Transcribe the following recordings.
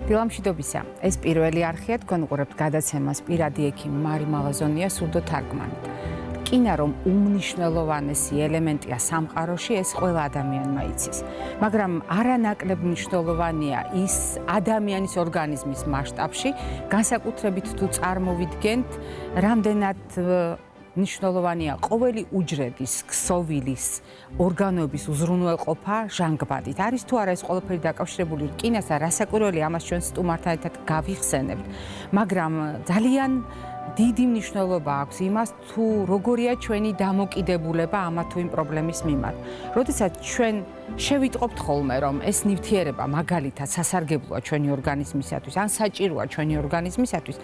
დილამშვიდობისა. ეს პირველი არხია თქვენ გადაცემას პირადი ექიმი მარი მალაზონია სურდო თარგმანით. რკინა რომ უმნიშვნელოვანესი ელემენტია სამყაროში, ეს ყველა ადამიანმა იცის. მაგრამ არანაკლებ მნიშვნელოვანია ის ადამიანის ორგანიზმის მასშტაბში, განსაკუთრებით თუ წარმოვიდგენთ, რამდენად მნიშვნელოვანია ყოველი უჯრედის, ქსოვილის, ორგანოების უზრუნველყოფა ჟანგბადით. არის თუ არა ეს ყველაფერი დაკავშირებული რკინასთან, რასაკვირველია, ამას ჩვენ სტუმართან ერთად გავიხსენებთ. მაგრამ ძალიან დიდი მნიშვნელობა აქვს იმას, თუ როგორია ჩვენი დამოკიდებულება ამა თუ იმ პრობლემის მიმართ. როდესაც ჩვენ შევიტყობთ ხოლმე, რომ ეს ნივთიერება მაგალითად სასარგებლოა ჩვენი ორგანიზმისათვის, ან საჭიროა ჩვენი ორგანიზმისათვის,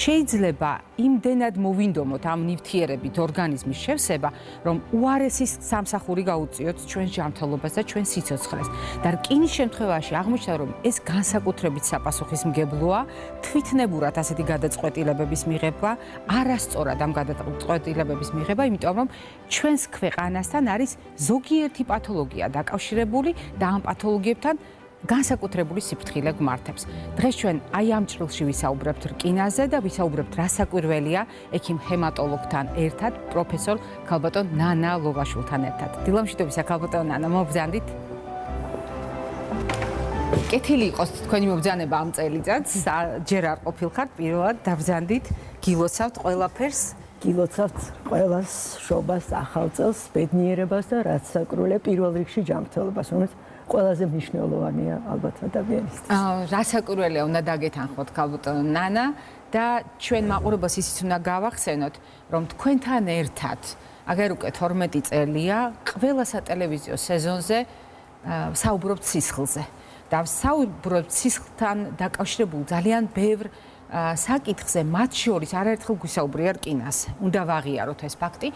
შეიძლება იმდენად მოვინდომოთ ამ ნივთიერებით ორგანიზმის შევსება, რომ უარესის სამსახური გაუწიოთ ჩვენს ჯანმრთელობას და ჩვენს სიცოცხლეს. და რკინის შემთხვევაში აღმოჩნდა, რომ ეს განსაკუთრებით საპასუხისმგებლოა თვითნებურად ასეთი გადაწყვეტილებების მიღება, არასწორად ამ გადაწყვეტილებების მიღება, იმიტომ რომ ჩვენს ქვეყანასთან არის ზოგიერთი პათოლოგია დაკავშირებული და ამ პათოლოგიებთან განსაკუთრებული სიფრთხილე გვმართებს. დღეს ჩვენ აი ამ ჭრილში ვისაუბრებთ რკინაზე და ვისაუბრებთ რასაკვირველია ექიმ ჰემატოლოგთან ერთად, პროფესორ ქალბატონ ნანა ლოლაშვილთან ერთად. დილამშვიდობისა ქალბატონ ნანა, მოგბრძანდით. კეთილი იყოს თქვენი მობრძანება ამ წელიწადს, ჯერ არ ყოფილხართ, პირველად დაბრძანდით, გილოცავთ ყველაფერს. გილოცავთ ყველას, შობას, ახალ წელს, ბედნიერებას და რაც საკრულე პირველ რიგში ჯანმრთელობას, რომელიც ყველაზე მნიშვნელოვანია ალბათ ადამიანისთვის. რასაკვირველია უნდა დაგეთანხმოთ ქალბატონ ნანა და ჩვენ მაყურებელს ისიც უნდა გავახსენოთ, რომ თქვენთან ერთად, აგერ უკვე 12 წელია, ყველა სატელევიზიო სეზონზე საუბრობთ სისხლზე. და საუბრობთ სისხლთან დაკავშირებულ ძალიან ბევრ საკითხზე, მათ შორის არაერთხელ გვისაუბრია რკინაზე. უნდა ვაღიაროთ ეს ფაქტი,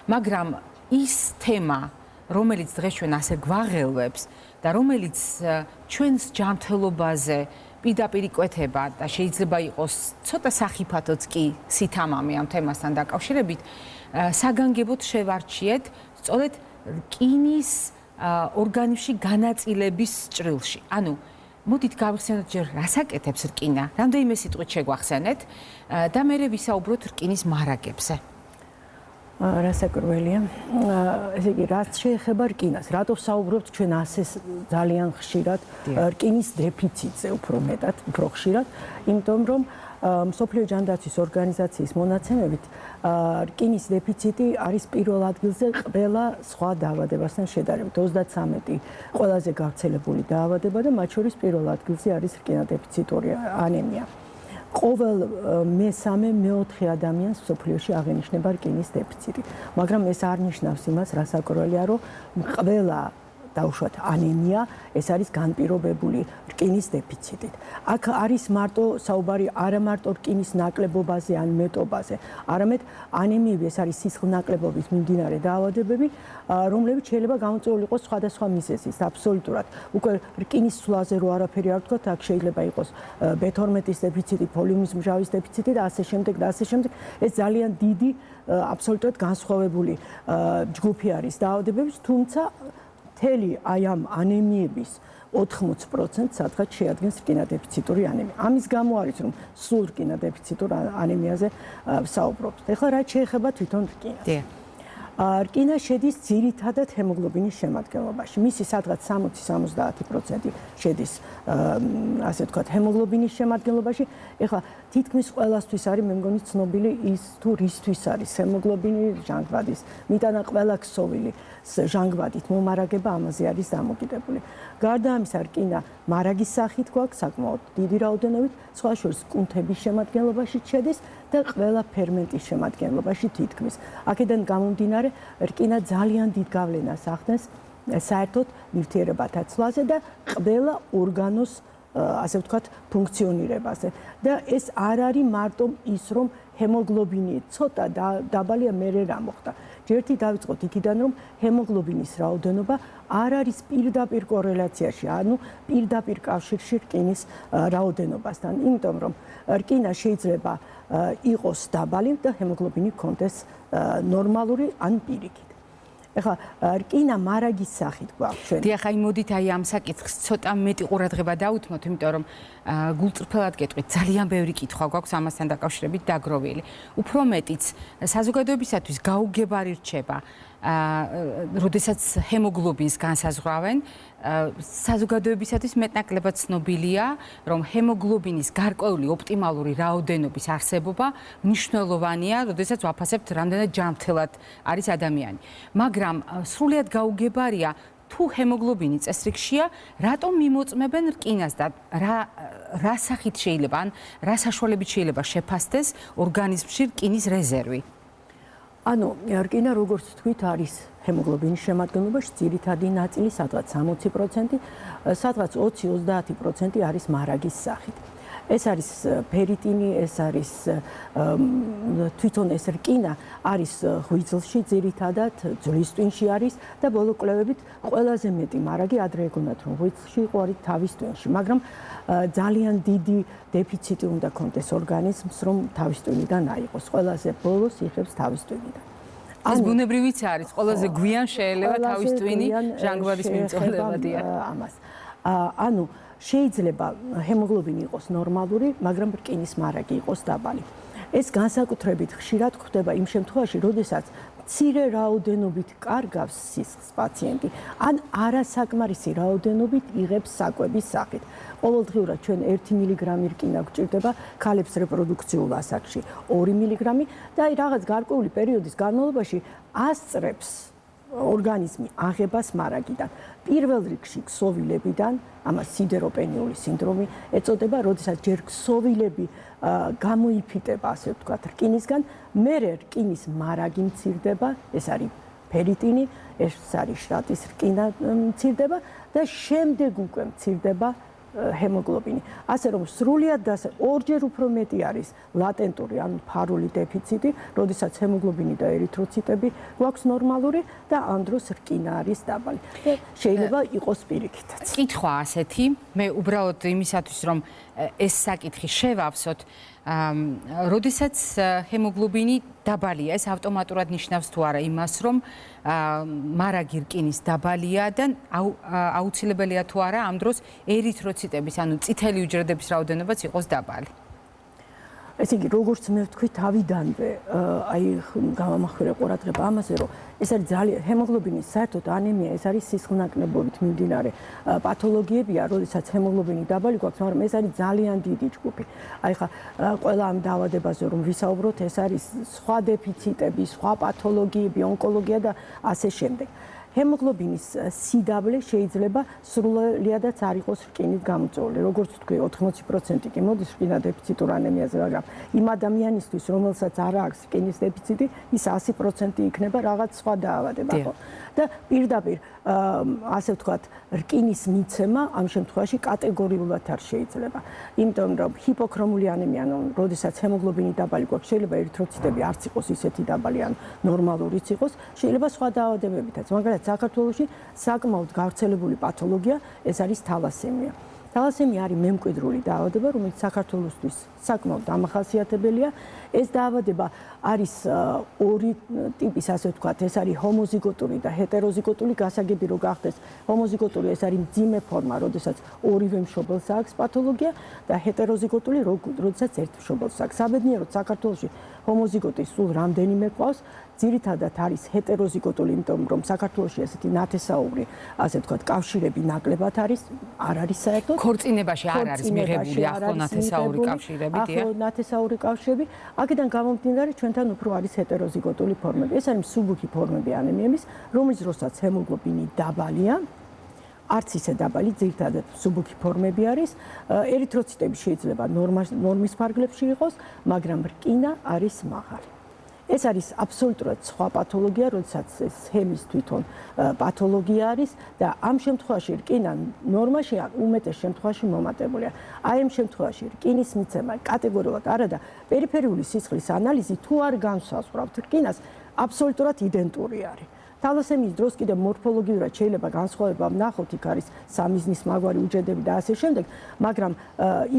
მაგრამ ის თემა, რომელიც დღეს ჩვენ ასე გვაღელვებს და რომელიც ჩვენს ჯანმრთელობაზე პირდაპირ იკვეთება და შეიძლება იყოს ცოტა სახიფათოც კი სითამამე ამ თემასთან დაკავშირებით, საგანგებოდ შევარჩიეთ სწორედ რკინის ორგანიზმში განაწილების ჭრილში. ანუ მოდით გავიხსენოთ ჯერ რასაკეთებს რკინა, რამდენიმე სიტყვით შეგვახსენეთ და მერე ვისაუბროთ რკინის მარაგებზე. რასაკვირველია. ესე იგი, რაც შეეხება რკინას, რატო ვსაუბრობთ ჩვენ ასე ძალიან ხშირად რკინის დეფიციტზე უფრო მეტად, უფრო ხშირად, იმიტომ რომ მსოფლიო ჯანდაცვის ორგანიზაციის მონაცემებით რკინის დეფიციტი არის პირველ ადგილზე ყველა სხვა დაავადებასთან შედარებით. 33 ყველაზე გავრცელებული დაავადება და მათ შორის პირველ ადგილზე არის რკინადეფიციტური ანემია. ყოველ მე-4 ადამიანს მსოფლიოში აღენიშნება რკინის დეფიციტი. მაგრამ ეს არ ნიშნავს იმას, რასაკვირველია, რომ ყველა დაუშვათ ანემია, ეს არის განპირობებული რკინის დეფიციტით. აქ არის მარტო საუბარი არა მარტო რკინის ნაკლებობაზე ან მეტობაზე, არამედ ანემიები, ეს არის სისხლნაკლებობის მიმდინარე დაავადებები, რომლებიც შეიძლება გამოწვეული იყოს სხვადასხვა მიზეზით. აბსოლუტურად. უკვე რკინის სვლაზე რო არაფერი არ ვთქვათ, აქ შეიძლება იყოს B12-ის დეფიციტი, ფოლიუმის მჟავის დეფიციტი და ასე შემდეგ და ასე შემდეგ. ეს ძალიან დიდი აბსოლუტურად განსხვავებული ჯგუფი არის დაავადებების, თუმცა მთელი აი ამ ანემიების 80%-ს სადღაც შეადგენს რკინადეფიციტური ანემია. ამის გამო არის რომ სულ რკინადეფიციტურ ანემიაზე ვსაუბრობთ. ეხლა რაც შეეხება თვითონ რკინას. რკინა შედის ძირითადად ჰემოგლობინის შემადგენლობაში. მისი სადღაც 60-70% შედის ასე ვთქვათ ჰემოგლობინის შემადგენლობაში. ეხლა თითქმის ყველასთვის არის მე მგონი ცნობილი ის თუ რისთვის არის ჰემოგლობინი ჟანგბადის. მიტანა ყველა ქსოვილი ჟანგბადით მომარაგება ამაზე არის დამოკიდებული. გარდა ამისა რკინა მარაგის სახით გვაქვს საკმაოდ დიდი რაოდენობით, სხვა შორის კუნთების შემადგენლობაში შედის და ყველა ფერმენტის შემადგენლობაში თითქმის. აქედან გამომდინარე რკინა ძალიან დიდ გავლენას ახდენს საერთოდ ნივთიერებათა ცვლაზე და ყველა ორგანოს ასე ვთქვათ ფუნქციონირებაზე. და ეს არ არის მარტო ის რომ ჰემოგლობინი ცოტა დაბალია მერე რა მოხდა. ჯერთი დავიწყოთ იქიდან რომ ჰემოგლობინის რაოდენობა არ არის პირდაპირ კორელაციაში, ანუ პირდაპირ კავშირში რკინის რაოდენობასთან, იმიტომ რომ რკინა შეიძლება იყოს დაბალი და ჰემოგლობინი კონდეს ნორმალური ან პირიქით. ეხლა რკინა მარაგის სახით გვაქვს ჩვენ. დიახ, აი მოდით აი ამ საკითხს ცოტა მეტი ყურადღება დაუთმოთ, იმიტომ რომ გულწრფელად გეტყვით, ძალიან ბევრი კითხვა გვაქვს ამასთან დაკავშირებით დაგროვილი. უფრო მეტიც საზოგადოებისათვის გაუგებარი რჩება, როდესაც ჰემოგლობინს განსაზღვრავენ, საზოგადოებისათვის მეტნაკლებად ცნობილია, რომ ჰემოგლობინის გარკვეული ოპტიმალური რაოდენობის არსებობა მნიშვნელოვანია, როდესაც ვაფასებთ, რამდენად ჯანმრთელად არის ადამიანი. მაგრამ სრულიად გაუგებარია, თუ ჰემოგლობინი წესრიგშია, რატომ მიმოწმებენ რკინას და რა სახით შეიძლება, ან რა საშუალებით შეიძლება შეფასდეს ორგანიზმში რკინის რეზერვი? ანუ რკინა, როგორც თქვით, არის ჰემოგლობინის შემადგენლობაში ძირითადი ნაწილი, სადღაც 60%, სადღაც 20-30% არის მარაგის სახით. ეს არის ფერიტინი, ეს არის თვითონ ეს რკინა არის ღვიძლში ძირითადად, ძვლის ტვინში არის და ბოლო კვლევებით ყველაზე მეტი მარაგი ადრე ეგონათ, რომ ღვიძლში იყო არის თავის ტვინში, მაგრამ ძალიან დიდი დეფიციტი უნდა კონდეს ორგანიზმს, რომ თავის ტვინიდან აიღოს. ყველაზე ბოლოს იღებს თავის ტვინიდან. ეს ბუნებრივიც არის, ყველაზე გვიან შეიძლება თავის ტვინი ჟანგბადის მიმწოლებადია. ამას. ანუ შეიძლება ჰემოგლობინი იყოს ნორმალური, მაგრამ რკინის მარაგი იყოს დაბალი. ეს განსაკუთრებით ხშირად ხდება იმ შემთხვევაში, როდესაც მცირე რაოდენობით კარგავს სისხლს პაციენტი, ან არასაკმარისი რაოდენობით იღებს საკვების სახით. ყოველდღიურად ჩვენ 1 მილიგრამი რკინა გვჭირდება ქალებს რეპროდუქციულ ასაკში, 2 მილიგრამი და აი რაღაც გარკვეული პერიოდის განმავლობაში ასწრებს ორგანიზმი აღებას მარაგიდან. პირველ რიგში ქსოვილებიდან, ამას სიდეროპენიული სინდრომი ეწოდება, როდესაც ჯერ ქსოვილები გამოიფიტება, ასე ვთქვათ, რკინისგან, მერე რკინის მარაგი მცირდება, ეს არის ფერიტინი, ეს არის შრატის რკინა მცირდება და შემდეგ უკვე მცირდება ჰემოგლობინი. ასე რომ სრულიად ორჯერ უფრო მეტი არის ლატენტური, ანუ ფარული დეფიციტი, როდესაც ჰემოგლობინი და ერითროციტები გვაქვს ნორმალური და ამ დროს რკინა არის დაბალი. შეიძლება იყოს პირიქითაც. კითხვა ასეთი, მე უბრალოდ იმისათვის, რომ ეს საკითხი შევავსოთ, როდესაც ჰემოგლობინი დაბალია, ეს ავტომატურად ნიშნავს თუ არა იმას, რომ მარაგი რკინის დაბალია და აუცილებელია თუ არა ამ დროს ერითროციტების, ანუ წითელი უჯრედების რაოდენობაც იყოს დაბალი. ესე იგი, როგორც მე ვთქვი, თავიდანვე აი გამამახვილე ყურადღება ამაზე, რომ ეს არის ძალიან ჰემოგლობინის საერთოდ ანემია, ეს არის სისხლნაკლებობით მიმდინარე პათოლოგიებია, როდესაც ჰემოგლობინი დაბალი გვაქვს, მაგრამ ეს არის ძალიან დიდი ჯგუფი. აი ხა ყველა ამ დაავადებაზე რომ ვისაუბროთ, ეს არის სხვა დეფიციტები, სხვა პათოლოგიები, ონკოლოგია და ასე შემდეგ. ჰემოგლობინის სიდავლე შეიძლება სრულიადაც არ იყოს რკინით გამოწვეული. როგორც ვთქვი, 80% კი მოდის რკინა დეფიციტურ ანემიაზე, მაგრამ იმ ადამიანისთვის, რომელსაც არ აქვს რკინის დეფიციტი, ის 100% იქნება რაღაც სხვა დაავადება. და პირდაპირ, ასე ვთქვათ, რკინის მიცემა ამ შემთხვევაში კატეგორიულად არ შეიძლება. იმიტომ რომ ჰიპოქრომული ანემია, ანუ როდესაც ჰემოგლობინი დაბალი გვაქვს, შეიძლება ერითროციტები არც იყოს ისეთი დაბალი, ან ნორმალურიც იყოს, შეიძლება სხვა დაავადებებითაც. მაგალითად, საქართველოში საკმაოდ გავრცელებული პათოლოგია ეს არის თალასემია. თალასემია არის მემკვიდრული დაავადება, რომელიც საქართველოსთვის საკმაოდ დამახასიათებელია. ეს დაავადება არის ორი ტიპის, ასე ვთქვათ, ეს არის ჰომოზიგოტური და ჰეტეროზიგოტული. გასაგები რო გახდეს, ჰომოზიგოტური ეს არის მძიმე ფორმა, როდესაც ორივე მშობელს აქვს პათოლოგია და ჰეტეროზიგოტული, როდესაც ერთ მშობელს აქვს. საბედნიეროდ საქართველოში ჰომოზიგოტი სულ რამდენიმე ყავს. ძირითადად არის ჰეტეროზიგოტული, იმიტომ რომ საქართველოში ესეთი ნათესაური, ასე ვთქვათ, კავშირები ნაკლებად არის, არ არის საერთოდ. ქორწინებაში არ არის მიღებული ახლო ნათესაური კავშირები, ახლო ნათესაური კავშირები. აქედან გამომდინარე, ჩვენთან უფრო არის ჰეტეროზიგოტული ფორმები. ეს არის მსუბუქი ფორმები ანემიების, რომლის დროსაც ჰემოგლობინი დაბალია. არც ისე დაბალი, ძირითადად მსუბუქი ფორმები არის. ერითროციტები შეიძლება ნორმის ფარგლებში იყოს, მაგრამ რკინა არის მაღალი. ეს არის აბსოლუტურად სხვა პათოლოგია, როდესაც ეს ჰემის თვითონ პათოლოგია არის და ამ შემთხვევაში რკინა ნორმაში ან უმეტეს შემთხვევაში მომატებულია. აი ამ შემთხვევაში რკინის მიცემა კატეგორიულად არა და პერიფერიული სისხლის ანალიზი თუ არ განსაზღვრავთ რკინას, აბსოლუტურად იდენტური არის. თალასემიის დროს კიდე მორფოლოგიურად შეიძლება განსხვავება ვნახოთ, იქ არის სამიზნის მაგვარი უჯრედები და ასე შემდეგ, მაგრამ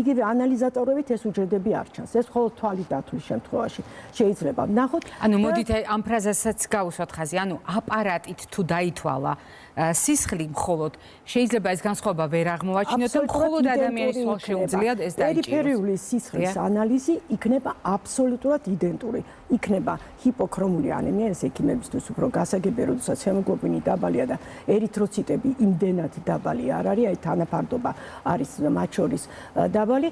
იგივე ანალიზატორებით ეს უჯრედები არ ჩანს. ეს მხოლოდ თვალის დათვლის შემთხვევაში შეიძლება ვნახოთ. ანუ მოდით ამ ფრაზასაც გავუსვათ ხაზი, ანუ აპარატით თუ დაითვალა სისხლი მხოლოდ შეიძლება ეს განსხვავება ვერ აღმოვაჩინოთ და მხოლოდ ადამიანის თვალს შეუძლიათ ეს დაიჭიროს. პერიფერიული სისხლის ანალიზი იქნება აბსოლუტურად იდენტური. იქნება ჰიპოქრომული ანემია, ეს ექიმებისთვის უფრო გასაგებია, როდესაც ჰემოგლობინი დაბალია და ერითროციტები იმდენად დაბალი არ არის, აი თანაფარდობა არის მათ შორის დაბალი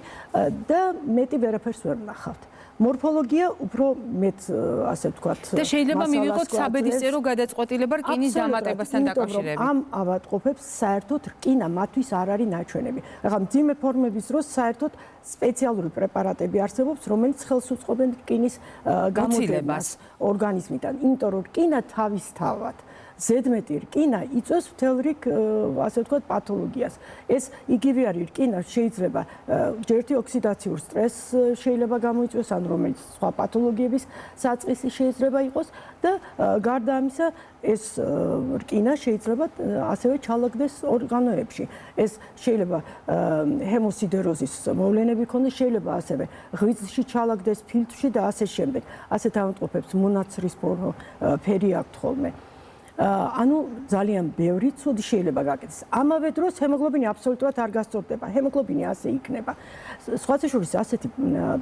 და მეტი ვერაფერს ვერ ვნახავთ. მორფოლოგია უფრო მეტ ასე ვთქვათ და შეიძლება მივიღოთ საბედისწერო გადაწყვეტილება რკინის დამატებასთან დაკავშირებით. ამ ავადმყოფებს საერთოდ რკინა მათთვის არ არის ნაჩვენები. ახლა მძიმე ფორმების დროს საერთოდ სპეციალური პრეპარატები არსებობს, რომელიც ხელს უწყობენ რკინის გამოძებას ორგანიზმიდან, იმიტომ რომ რკინა თავისთავად ზედმეტი რკინა იწვევს მთელ რიგ ასე ვთქვათ პათოლოგიას. ეს იგივე არის რკინა შეიძლება ჯერთი ოქსიდაციურ სტრესს შეიძლება გამოიწვიოს, ან რომელიც სხვა პათოლოგიების საწყისი შეიძლება იყოს და გარდა ამისა ეს რკინა შეიძლება ასევე ჩალაგდეს ორგანოებში. ეს შეიძლება ჰემოსიდეროზის მოვლენები ქონდეს, შეიძლება ასევე ღვიძლში ჩალაგდეს, ფილტვში და ასე შემდეგ. ასეთ ავადმყოფებს მონაცრის ფერი აქვთ ხოლმე. ანუ ძალიან ბევრი ცუდი შეიძლება გაკეთდეს. ამავე დროს ჰემოგლობინი აბსოლუტურად არ გასწორდება. ჰემოგლობინი ასე იქნება. სხვათა შორის ასეთი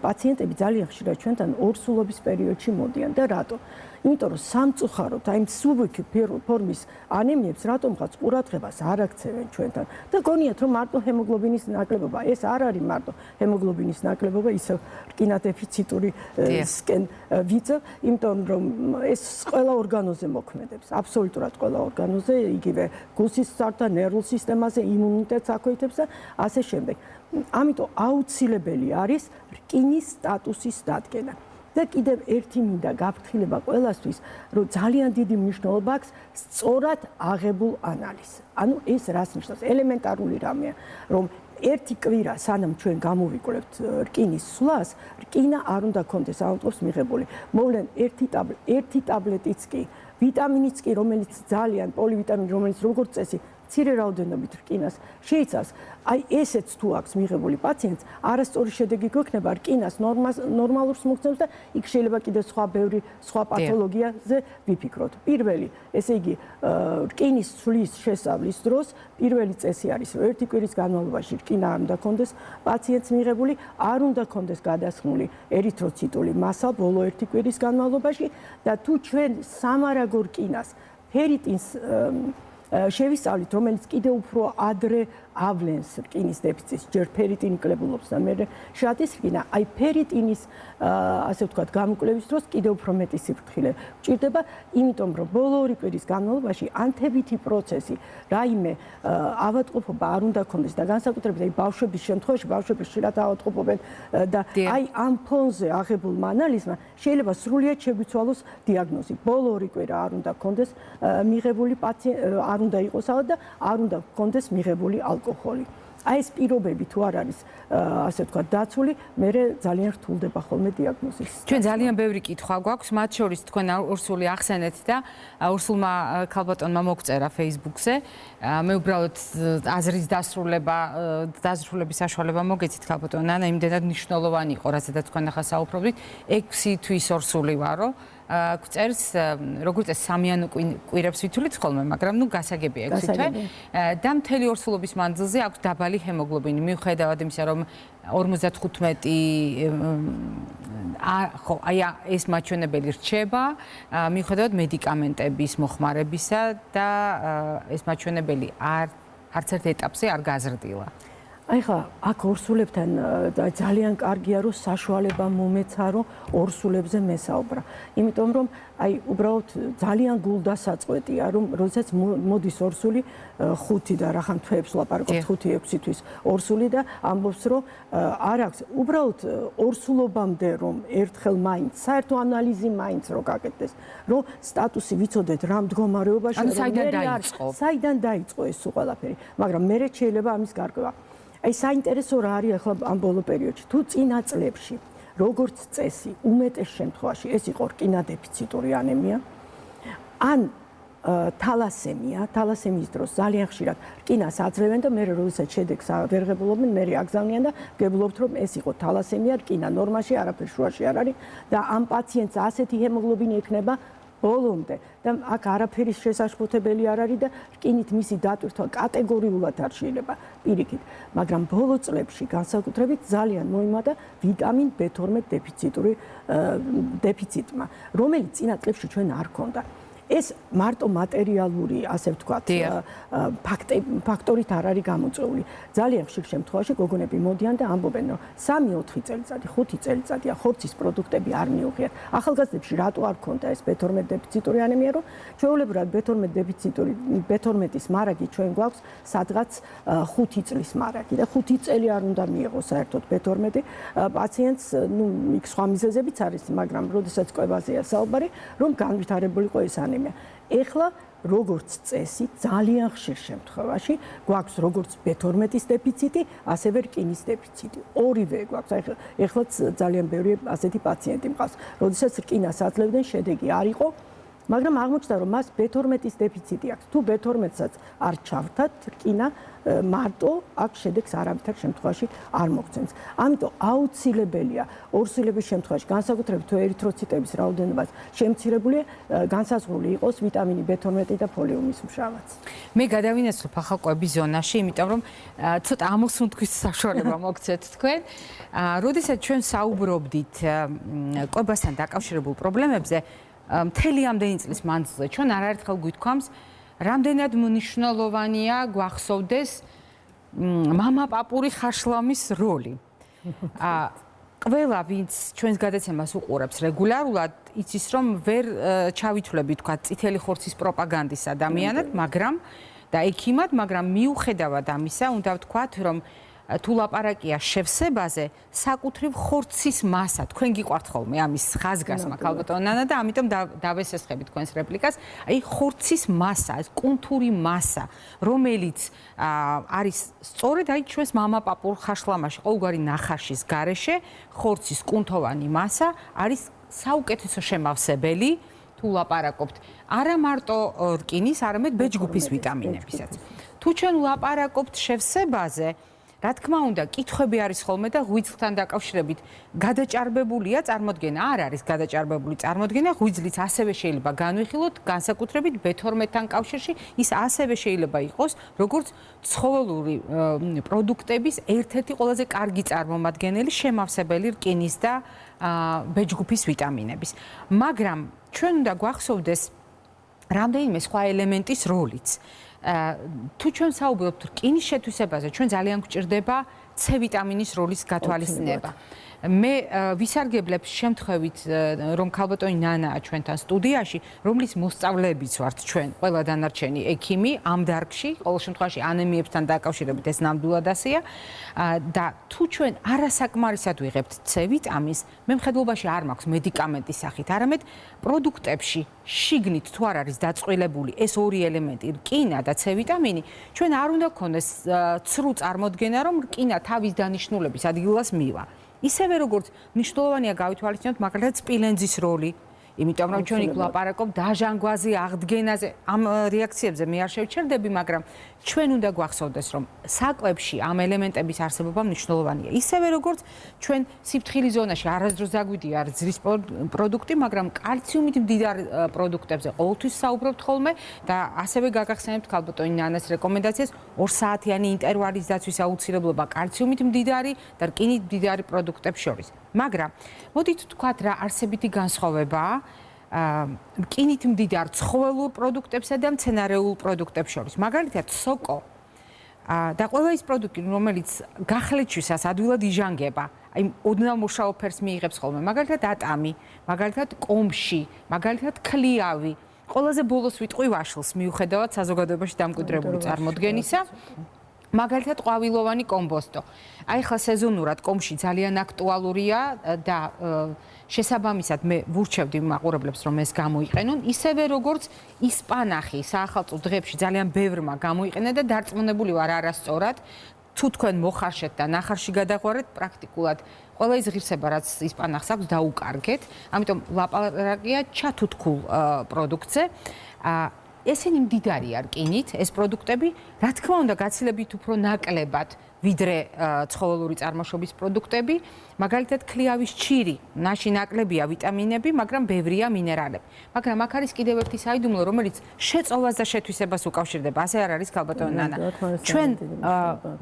პაციენტები ძალიან ხშირად ჩვენთან ორსულობის პერიოდში მოდიან და რატო? იმიტომ რომ სამწუხაროდ აი სუბუქი ფორმის ანემიებს რატომღაც ყურადღებას არ აქცევენ ჩვენთან და გონიათ რომ მარტო ჰემოგლობინის ნაკლებობა, ეს არ არის მარტო ჰემოგლობინის ნაკლებობა, ისევ რკინა დეფიციტურისკენ ვიწევ, იმიტომ რომ ეს ყველა ორგანოზე მოქმედებს, აბსოლუტურად ყველა ორგანოზე, იგივე გულსის სარდაფ, ნერვულ სისტემაზე, იმუნიტეტს აქვეითებს და ასე შემდეგ. ამიტომ აუცილებელი არის რკინის სტატუსის დადგენა. და კიდევ ერთი მინდა გაფრთხილება ყველასთვის, რომ ძალიან დიდი მნიშვნელობა აქვს სწორად აღებულ ანალიზს. ანუ ეს რას ნიშნავს? ელემენტარული რამეა, რომ ერთი კვირა სანამ ჩვენ გამოვიკვლევთ რკინის სვლას, რკინა არ უნდა ქონდეს ავადმყოფს მიღებული. მოვლენ ერთი ტაბლეტიც კი, ვიტამინიც კი, რომელიც ძალიან პოლივიტამინი, რომელიც როგორც წესი მცირე რაოდენობით რკინას შეიცავს, აი ესეც თუ აქვს მიღებული პაციენტს, არასწორი შედეგი გვექნება რკინას ნორმალურს მოგცემს და იქ შეიძლება კიდევ სხვა პათოლოგიაზე ვიფიქროთ. პირველი, ესე იგი, რკინის ცვლის შესწავლის დროს პირველი წესი არის, რომ ერთი კვირის განმავლობაში რკინა არ უნდა ქონდეს პაციენტს მიღებული, არ უნდა ქონდეს გადასხმული ერითროციტული მასა ბოლო ერთი კვირის განმავლობაში და თუ ჩვენ სამარაგო რკინას ფერიტინს შევისწავლით, რომელიც კიდევ უფრო ადრე ავლენს რკინის დეფიციტს, ჯერ ფერიტინი კლებულობს და მერე შატის რკინა, აი ფერიტინის ასე ვთქვათ გამოკვლევის დროს კიდევ უფრო მეტი სიფრთხილე გვჭირდება, იმიტომ რომ ბოლო ორი კვირის განმავლობაში ანთებითი პროცესი, რაიმე ავადმყოფობა არ უნდა ქონდეს და განსაკუთრებით აი ბავშვების შემთხვევაში, ბავშვები ხშირად ავადმყოფობენ და აი ამ ფონზე აღებულმა ანალიზმა შეიძლება სრულიად შეგვიცვალოს დიაგნოზი. ბოლო ორი კვირა არ უნდა ქონდეს მიღებული პაციენტი, არ უნდა იყოს ავად და არ უნდა ქონდეს მიღებული ალკოჰოლი. აი ეს პირობები თუ არ არის ასე ვთქვათ დაცული, მე ძალიან რთულდება ხოლმე დიაგნოზის. ჩვენ ძალიან ბევრი კითხვა გვაქვს, მათ შორის თქვენ ორსული ახსენეთ და ორსულმა ქალბატონმა მოგწერა Facebook-ზე. მე უბრალოდ აზრის დასრულების საშუალება მოგეცით ქალბატონ ნანა, იმდენად მნიშვნელოვანი იყო, რასაც თქვენ ახლა საუბრობდით, 6 თვის ორსული ვარო. გვწერს, როგორც ეს სამიანო კვირებს ვითვლით ხოლმე, მაგრამ ნუ გასაგებია 6 თვე და მთელი ორსულობის მანძილზე აქვს დაბალი ჰემოგლობინი. მიუხედავად იმისა, რომ 55 ხო, აი ეს მაჩვენებელი რჩება, მიუხედავად მედიკამენტების მოხმარებისა და ეს მაჩვენებელი არც ერთ ეტაპზე არ გაზრდილა. აი ხა, აქ ორსულებთან ძალიან კარგია, რომ საშუალება მომეცა, რომ ორსულებზე მესაუბრა. იმიტომ რომ აი უბრალოდ ძალიან გულდასაწყვეტია, რომ როდესაც მოდის ორსული 5 და რახან თვეებს ლაპარაკობს 5-6 თვის ორსული და ამბობს, რომ არ აქვს უბრალოდ ორსულობამდე რომ ერთხელ მაინც საერთო ანალიზი მაინც რო გაკეთდეს, რომ სტატუსი ვიცოდეთ რა მდგომარეობაში, საიდან დაიწყო ეს ყველაფერი, მაგრამ მე შეიძლება ამის გარკვევა. აი საინტერესო რა არის ახლა ამ ბოლო პერიოდში, თუ წინა წლებში როგორც წესი უმეტეს შემთხვევაში ეს იყო რკინა დეფიციტური ანემია, ან თალასემიის დროს ძალიან ხშირად რკინას აძლევენ და მე როდესაც შედეგს ვერ ღებულობენ, მე აგზავნიან და გებულობთ რომ ეს იყო თალასემია, რკინა ნორმაში, არაფერ შუაში არ არის და ამ პაციენტს ასეთი ჰემოგლობინი ექნება ბოლომდე და აქ არაფერის შესაშფოთებელი არ არის და რკინით მისი დატვირთვა კატეგორიულად არ შეიძლება პირიქით, მაგრამ ბოლო წლებში განსაკუთრებით ძალიან მოიმატა ვიტამინ B12 დეფიციტმა, რომელიც წინა წლებში ჩვენ არ ჰქონდა. ეს მარტო მატერიალური, ასე ვთქვათ, ფაქტორით არ არის გამოწვეული. ძალიან ხშირ შემთხვევაში გოგონები მოდიან და ამბობენ, რომ 3-4 წელიწადი, 5 წელიწადია ხორცის პროდუქტები არ მიუღიათ. ახალგაზრდებში რატო არ ქონდა ეს B12 დეფიციტური ანემია, რომ ჩვეულებრივად B12-ის მარაგი ჩვენ გვაქვს სადღაც 5 წლის მარაგი და 5 წელი არ უნდა მიიღოს საერთოდ B12 პაციენტს, იქ სხვა მიზეზებიც არის, მაგრამ როდესაც კვებაზეა საუბარი, რომ განვითარებულიყო ეს ანემია. ეხლა როგორც წესი ძალიან ხშირ შემთხვევაში გვაქვს როგორც B12-ის დეფიციტი, ასევე რკინის დეფიციტი. ორივე გვაქვს. ეხლაც ძალიან ბევრი ასეთი პაციენტი მყავს, როდესაც რკინას აძლევდნენ, შედეგი არ იყო, მაგრამ აღმოჩნდა რომ მას B12-ის დეფიციტი აქვს. თუ B12-საც არ ჩავრთათ რკინა მარტო აქ შედეგს არავითარ შემთხვევაში არ მოგცემს. ამიტომ აუცილებელია ორსულების შემთხვევაში განსაკუთრებით თუ ერითროციტების რაოდენობას შემცირებული განსაზღვრული იყოს ვიტამინი B12 და ფოლიუმის მჟავაც. მე გადავინაცვლებ ახალ კვების ზონაში, იმიტომ რომ ცოტა ამოსუნთქვის საშუალება მოგცეთ თქვენ. როდესაც ჩვენ საუბრობდით კვებასთან დაკავშირებულ პრობლემებზე, მთელი ამდენი წლის მანძილზე ჩვენ არაერთხელ გვითქვამს, რამდენად მნიშვნელოვანია გვახსოვდეს მამა-პაპური ხაშლამის როლი. ყველა ვინც ჩვენს გადაცემას უყურებს რეგულარულად, იცის რომ ვერ ჩავითვლები თქვა წითელი ხორცის პროპაგანდის ადამიანად, მაგრამ და ექიმად, მაგრამ მიუხედავად ამისა, უნდა ვთქვათ, რომ თუ ლაპარაკია შევსებაზე, საკუთრივ ხორცის მასა, თქვენ გიყვართ ხოლმე ამის ხაზგასმა, ქალბატონო ნანა და ამიტომ დავესესხები თქვენს რეპლიკას, აი ხორცის მასა, კუნთური მასა, რომელიც არის სწორედ აი ჩვენს მამა-პაპურ ხაშლამაში, ყოველგვარი ნახაშის გარეშე, ხორცის კუნთოვანი მასა არის საუკეთესო შემავსებელი, თუ ლაპარაკობთ არა მარტო რკინის, არამედ B-ჯგუფის ვიტამინებისაც. თუ ჩვენ ლაპარაკობთ შევსებაზე, რა თქმა უნდა, კითხვები არის ხოლმე და ღვიძლთან დაკავშირებით გადაჭარბებულია წარმოდგენა, არ არის გადაჭარბებული წარმოდგენა, ღვიძლიც ასევე შეიძლება განვიხილოთ, განსაკუთრებით B12-თან კავშირში, ის ასევე შეიძლება იყოს, როგორც ცხოველური პროდუქტების ერთ-ერთი ყველაზე კარგი წარმომადგენელი, შემავსებელი რკინის და B-ჯგუფის ვიტამინების. მაგრამ ჩვენ უნდა გვახსოვდეს რამდენიმე სხვა ელემენტის როლიც. თუ ჩვენ საუბრობთ რკინის შეთვისებაზე, ჩვენ ძალიან გვჭირდება C ვიტამინის როლის გათვალისწინება. მე ვისარგებლებ შემთხვევით, რომ ქალბატონი ნანაა ჩვენთან სტუდიაში, რომლის მოსწავლეებიც ვართ ჩვენ, ყველა დანარჩენი ექიმი ამ დარგში, ყოველ შემთხვევაში ანემიებთან დაკავშირებით ეს ნამდვილად ასეა და თუ ჩვენ არასაკმარისად ვიღებთ C ვიტამინს, მე მხედველობაში არ მაქვს მედიკამენტის სახით, არამედ პროდუქტებში შიგნით თუ არ არის დაწყვილებული ეს ორი ელემენტი, რკინა და C ვიტამინი, ჩვენ არ უნდა გქონდეს ცრუ წარმოდგენა, რომ რკინა თავის დანიშნულების ადგილას მივა. ისევე როგორც მნიშვნელოვანია გავითვალისწინოთ მაგალითად სპილენძის როლი, იმიტომ რომ ჩვენ იქ ვლაპარაკობთ დაჟანგვაზე, აღდგენაზე, ამ რეაქციებზე მე არ შევჩერდები, მაგრამ ჩვენ უნდა გვახსოვდეს, რომ საკვებში ამ ელემენტების არსებობა მნიშვნელოვანია. ისევე როგორც ჩვენ სიფრთხილის ზონაში არასდროს დაგვიდია რძრის პროდუქტი, მაგრამ კალციუმით მდიდარ პროდუქტებზე ყოველთვის საუბრობთ ხოლმე და ასევე გაგახსენებთ ქალბატონი ნანას რეკომენდაციას 2 საათიანი ინტერვალის დაცვის აუცილებლობა კალციუმით მდიდარი და რკინით მდიდარი პროდუქტებს შორის. მაგრამ მოდით ვთქვათ რა არსებითი განსხვავებაა რკინით მდიდარ ცხოველურ პროდუქტებსა და მცენარეულ პროდუქტებს შორის. მაგალითად, სოკო და ყველა ის პროდუქტი, რომელიც გახლეჩვისას ადვილად იჟანგება, აი ოდნავ მოშავ ფერს მიიღებს ხოლმე, მაგალითად ატამი, მაგალითად კომში, მაგალითად ქლიავი, ყველაზე ბოლოს ვიტყვი ვაშლს, მიუხედავად საზოგადოებაში დამკვიდრებული წარმოდგენისა. მაგალითად ყვავილოვანი კომბოსტო. აი ხა სეზონურად კომში ძალიან აქტუალურია და შესაბამისად მე ვურჩევდი მაყურებლებს რომ ეს გამოიყენონ, ისევე როგორც ისპანახი საახალწლო დღეებში ძალიან ბევრმა გამოიყენა და დარწმუნებული ვარ არასწორად, თუ თქვენ მოხარშეთ და ნახარში გადაღვარეთ, პრაქტიკულად ყველა ის ღირსება რაც ისპანახს აქვს დაუკარგეთ, ამიტომ ლაპარაკია ჩათუთქულ პროდუქტზე. ესენი მდიდარია რკინით, ეს პროდუქტები, რა თქმა უნდა, გაცილებით უფრო ნაკლებად ვიდრე ცხოველური წარმოშობის პროდუქტები, მაგალითად ქლიავის ჩირი, ნაში ნაკლებია ვიტამინები, მაგრამ ბევრია მინერალები. მაგრამ აქ არის კიდევ ერთი საიდუმლო, რომელიც შეწოვას და შეთვისებას უკავშირდება. ასე არ არის, ქალბატონო ნანა.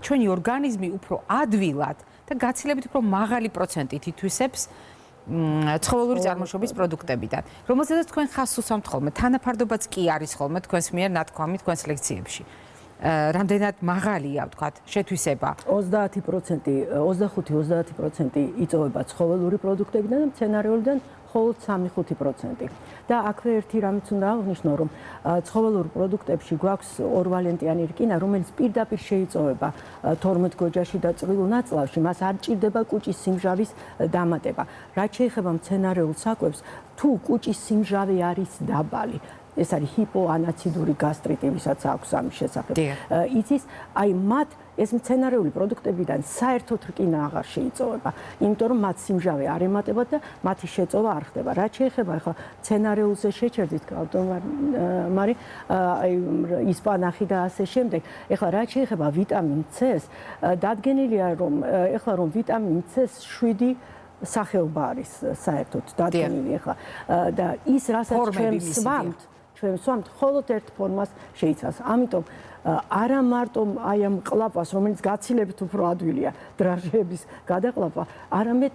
ჩვენი ორგანიზმი უფრო ადვილად და გაცილებით უფრო მაღალი პროცენტით ითვისებს ცხოველური წარმოშობის პროდუქტებიდან, რომელზედაც თქვენ ხაზს უსვამთ ხოლმე. თანაფარდობაც კი არის ხოლმე თქვენს მიერ ნათქვამი თქვენს ლექციებში. რამდენად მაღალია, ვთქვათ, შეთვისება? 30%, 25-30% იწოვება ცხოველური პროდუქტებიდან და მცენარეულიდან მხოლოდ 3-5%. და აქვე ერთი რამიც უნდა აღნიშნო, რომ ცხოველურ პროდუქტებში გვაქვს ორვალენტიანი რკინა, რომელიც პირდაპირ შეიწოვება 12 გოჯაში და წვრილ ნაწლავში, მას არ ჭირდება კუჭის სიმჟავის დამატება. რაც შეეხება მცენარეულ საკვებს, თუ კუჭის სიმჟავე არის დაბალი, ეს არის ჰიპოანაციდური გასტრიტი, ვისაც აქვს ამის შესახებ. იცის, აი მათ ეს მცენარეული პროდუქტებიდან საერთოდ რკინა აღარ შეიწოვება, იმიტომ რომ მათ სიმჟავე არ ემატებათ და მათი შეწოვა არ ხდება. რაც შეეხება ახლა მცენარეულზე შეჩერდით, მარი, აი ისპანახი და ასე შემდეგ. ახლა რაც შეეხება ვიტამინ C-ს, დადგენილია რომ ახლა რომ ვიტამინ C-ს 7 სახეობა არის საერთოდ დადგენილი ახლა და ის რასაც ჩვენ ვსვამთ, მხოლოდ ერთ ფორმას შეიცავს. ამიტომ არა მარტო აი ამ ყლაპას, რომელიც გაცილებით უფრო ადვილია დრაჟეების გადაყლაპა, არამედ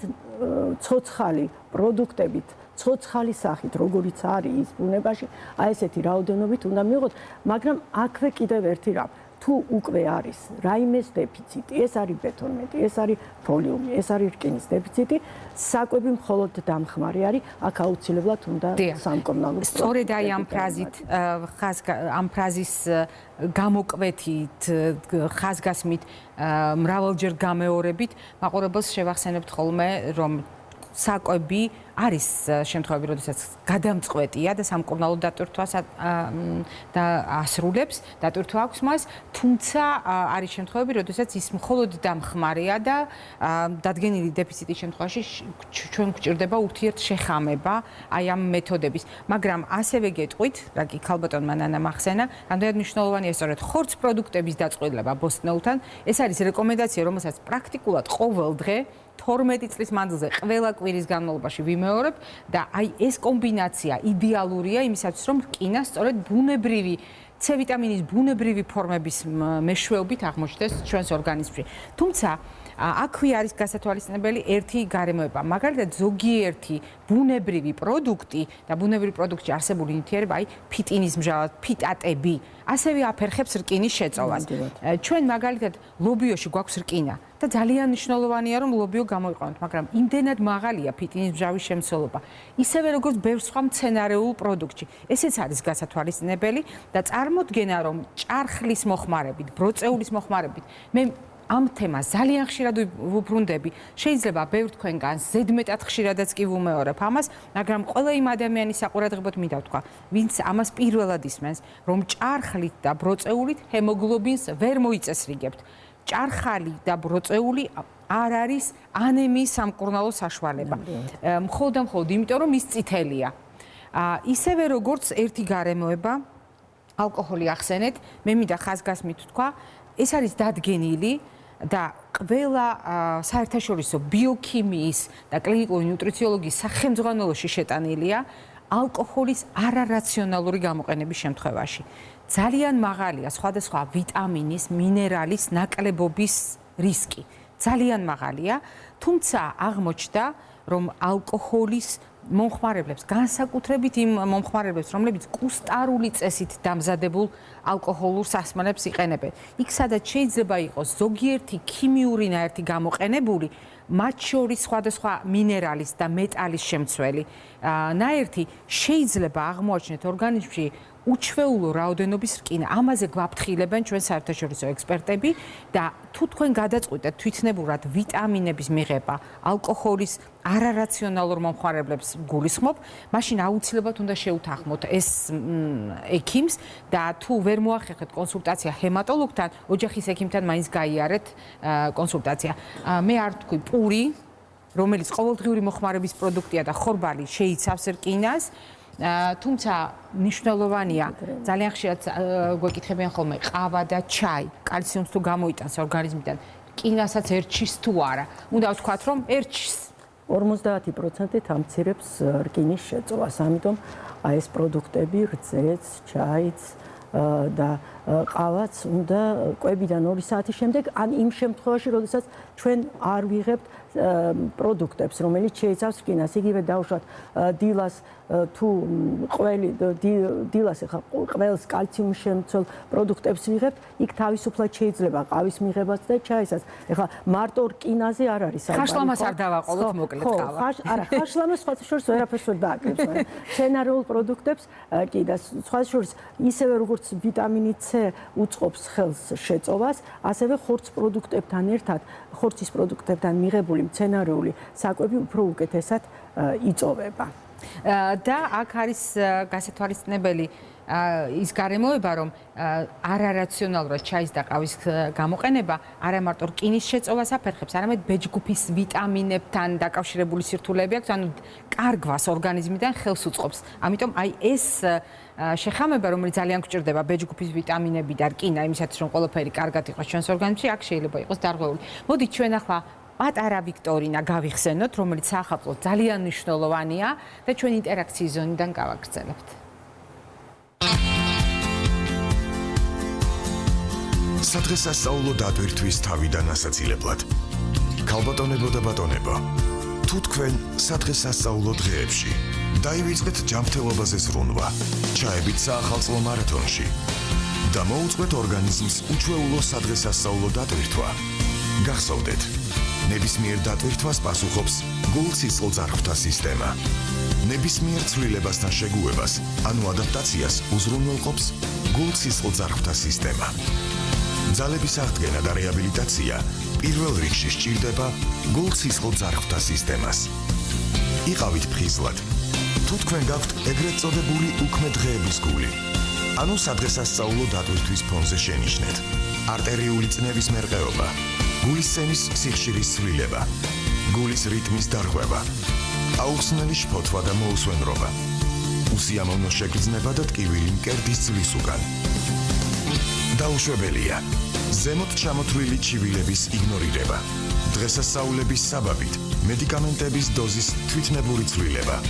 ცოცხალი პროდუქტებით, ცოცხალი სახით, როგორიც არის ის ბუნებაში, აი ესეთი რაოდენობით უნდა მივიღოთ, მაგრამ აქვე კიდევ ერთი რამ. თუ უკვე არის რაიმეს დეფიციტი, ეს არის ბეტონმეტი, ეს არის ფოლიუმი, ეს არის რკინის დეფიციტი, საკვები მხოლოდ დამხმარე არის, აქ აუცილებლად უნდა სამკურნალო. სწორედ აი ამ ფრაზის გამოკვეთით, ხაზგასმით, მრავალჯერ გამეორებით, მაყურებელს შევახსენებთ ხოლმე, რომ საკვები არის შემთხვევები, როდესაც გადამწყვეტია და სამკურნალო დატვირთვას და ასრულებს, დატვირთვა აქვს მას, თუმცა არის შემთხვევები, როდესაც ის მხოლოდ დამხმარეა და დადგენილი დეფიციტის შემთხვევაში ჩვენ გვჭირდება ურთიერთშეხამება აი ამ მეთოდების. მაგრამ ასევე გეტყვით, რა კი ქალბატონმა ნანამ ახსენა, რამდენად მნიშვნელოვანია სწორედ ხორცს პროდუქტების დაწყვეტილება ბოსტნეულთან. ეს არის რეკომენდაცია, რომელსაც პრაქტიკულად ყოველ დღე 12 წლის მანძილზე ყველა კვირის განმავლობაში ვიმეორებ და აი ეს კომბინაცია იდეალურია იმისათვის, რომ რკინა სწორედ ბუნებრივი C ვიტამინის ბუნებრივი ფორმების მეშვეობით აღმოჩნდეს ჩვენს ორგანიზმში. თუმცა აქვე არის გასათვალისწინებელი ერთი გარემოება. მაგალითად, ზოგიერთი ბუნებრივი პროდუქტი და ბუნებრივი პროდუქტში არსებული ნივთიერება, აი ფიტინის მჟავა, ფიტატები, ასევე აფერხებს რკინის შეწოვას. ჩვენ მაგალითად ლობიოში გვაქვს რკინა და ძალიან მნიშვნელოვანია, რომ ლობიო გამოიყენოთ, მაგრამ იმდენად მაღალია ფიტინის მჟავის შემცველობა, ისევე როგორც ბევრ სხვა მცენარეულ პროდუქტში. ესეც არის გასათვალისწინებელი და წარმოდგენა, რომ ჭარხლის მოხმარებით, ბროწეულის მოხმარებით, მე ამ თემას ძალიან ხშირად ვუბრუნდები. შეიძლება ბევრ თქვენგანს ზედმეტად ხშირადაც კი ვუმეორებ ამას, მაგრამ ყველა იმ ადამიანის საყურადღებოდ მინდა ვთქვა, ვინც ამას პირველად ისმენს, რომ ჭარხლით და ბროწეულით ჰემოგლობინს ვერ მოიწესრიგებთ. ჭარხალი და ბროწეული არ არის ანემიის სამკურნალო საშუალება. მხოლოდ და მხოლოდ იმიტომ, რომ ის წითელია. ისევე როგორც ერთი გარემოება, ალკოჰოლი ახსენეთ, მე მინდა ხაზგასმით ვთქვა, ეს არის დადგენილი და ყველა საერთაშორისო ბიოქიმიის და კლინიკური ნუტრიციოლოგიის სახელმძღვანელოში შეტანილია ალკოჰოლის არარაციონალური გამოყენების შემთხვევაში. ძალიან მაღალია სხვადასხვა ვიტამინის, მინერალის ნაკლებობის რისკი. ძალიან მაღალია, თუმცა აღმოჩნდა, რომ ალკოჰოლის მომხმარებლებს, განსაკუთრებით იმ მომხმარებლებს, რომლებიც კუსტარული წესით დამზადებულ ალკოჰოლურ სასმელებს იყენებენ. იქ სადაც შეიძლება იყოს ზოგიერთი ქიმიური ნაერთი გამოყენებული, მათ შორის სხვადასხვა მინერალის და მეტალის შემცველი ნაერთი შეიძლება აღმოაჩინოთ ორგანიზმში უჩვეულო რაოდენობის რკინა. ამაზე გვაფრთხილებენ ჩვენ საერთაშორისო ექსპერტები და თუ თქვენ გადაწყვეტეთ თვითნებურად ვიტამინების მიღება ალკოჰოლის არარაციონალურ მომხმარებლებს გულისხმობ, მაშინ აუცილებლად უნდა შეუთანხმოთ ეს ექიმს და თუ ვერ მოახერხეთ კონსულტაცია ჰემატოლოგთან, ოჯახის ექიმთან მაინც გაიარეთ კონსულტაცია. მე არ თქვი პური, რომელიც ყოველდღიური მოხმარების პროდუქტია და ხორბალი შეიცავს რკინას, თუმცა მნიშვნელოვანია ძალიან ხშირად გვეკითხებიან ხოლმე ყავა და ჩაი კალციუმს თუ გამოიტანს ორგანიზმიდან რკინასაც ერჩის თუ არა უნდა ვთქვათ რომ ერჩის 50% ამცირებს რკინის შეწოვას ამიტომ აი ეს პროდუქტები რძეც ჩაიც და ყავაც უნდა კვებიდან 2 საათის შემდეგ ან იმ შემთხვევაში როდესაც ჩვენ არ ვიღებთ პროდუქტებს რომელიც შეიცავს რკინას იგივე დავუშვათ დილას თუ დილას ახლა ყველს კალციუმ შემცველ პროდუქტებს ვიღებთ იქ თავისუფლად შეიძლება ყავის მიღებაც და ჩაისაც ახლა მარტო რკინაზე არ არის საუბარი ხაშლამას არ დავაყოლოთ მოკლედ ყავა არა ხაშლამას სხვა შორის ვერაფერს ვერ დააკრებს მაგრამ მცენარეულ პროდუქტებს კი და სხვა შორის ისევე როგორც ვიტამინი C უწყობს ხელს შეწოვას ასევე ხორცის პროდუქტებთან მიღებული მცენარეული საკვები უფრო უკეთესად იწოვება და აქ არის გასათვალისწინებელი ის გარემოება რომ არარაციონალურად ჩაის და ყავის გამოყენება არა მარტო რკინის შეწოვას აფერხებს არამედ ბეჯგუფის ვიტამინებთან დაკავშირებული სირთულეები აქვს ანუ კარგვას ორგანიზმიდან ხელს უწყობს ამიტომ აი ეს შეხამება რომელიც ძალიან გვჭირდება ბეჯგუფის ვიტამინები და რკინა იმისათვის რომ ყველაფერი კარგად იყოს ჩვენს ორგანიზმში აქ შეიძლება იყოს დარღვეული მოდით ჩვენ ახლა პატარა ვიქტორინა გავიხსენოთ რომელიც საახალწლოდ ძალიან მნიშვნელოვანია და ჩვენ ინტერაქციის ზონიდან გავაგრძელებთ სადღესასწაულო დატვირთვის თავიდან ასაცილებლად ქალბატონებო და ბატონებო თუ თქვენ სადღესასწაულო დღეებში დაივიწყეთ ჯანმრთელობაზე ზრუნვა ჩაებით საახალწლო მარათონში და მოუწყეთ ორგანიზმს უჩვეულო სადღესასწაულო დატვირთვა გახსოვდეთ ნებისმიერ დატვირთვას პასუხობს გულსისხლ ძარღვთა სისტემა ნებისმიერ ცვლილებასთან შეგუებას ანუ ადაპტაციას უზრუნველყოფს გულსისხლ ძარღვთა სისტემა ძალების აღდგენა და რეაბილიტაცია პირველ რიგში სჭირდება გულსისხლ ძარღვთა სისტემას იყავით ფხიზლად თუ თქვენ გაქვთ ეგრეთ წოდებული უქმე დღეების გული ანუ სადღესასწაულო დატვირთვის ფონზე შენიშნეთ არტერიული წნევის მერყეობა გულის სენის სიხშირის ცვლილება გულის რიტმის დარღვევა აუხსნელი შფოთვა და მოუსვენრობა უსიამოვნო შეგრძნება და ტკივილი მკერდის ძვლის უკან დაუშვებელია ზემოთ ჩამოთვლილი ჩივილების იგნორირება დღესასწაულების საბაბით მედიკამენტების დოზის თვითნებური ცვლილება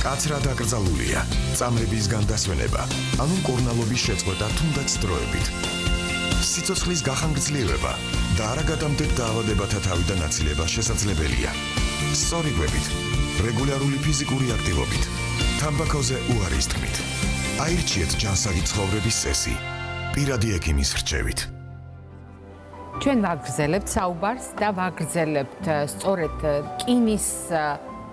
კაცრად აკრძალულია წამლებისგან დასვენება ანუ მკურნალობის შეწყვეტა თუნდაც დროებით სიცოცხლის გახანგრძლივება და არაგადამტებ დაავადებათა თავიდან აცილება შესაძლებელია სწორი კვებით რეგულარული ფიზიკური აქტივობით თამბაქოზე უარის თქმით აირჩიეთ ჯანსაღი ცხოვრების წესი პირადი ექიმის რჩევით ჩვენ ვაგრძელებთ საუბარს და ვაგრძელებთ სწორედ რკინის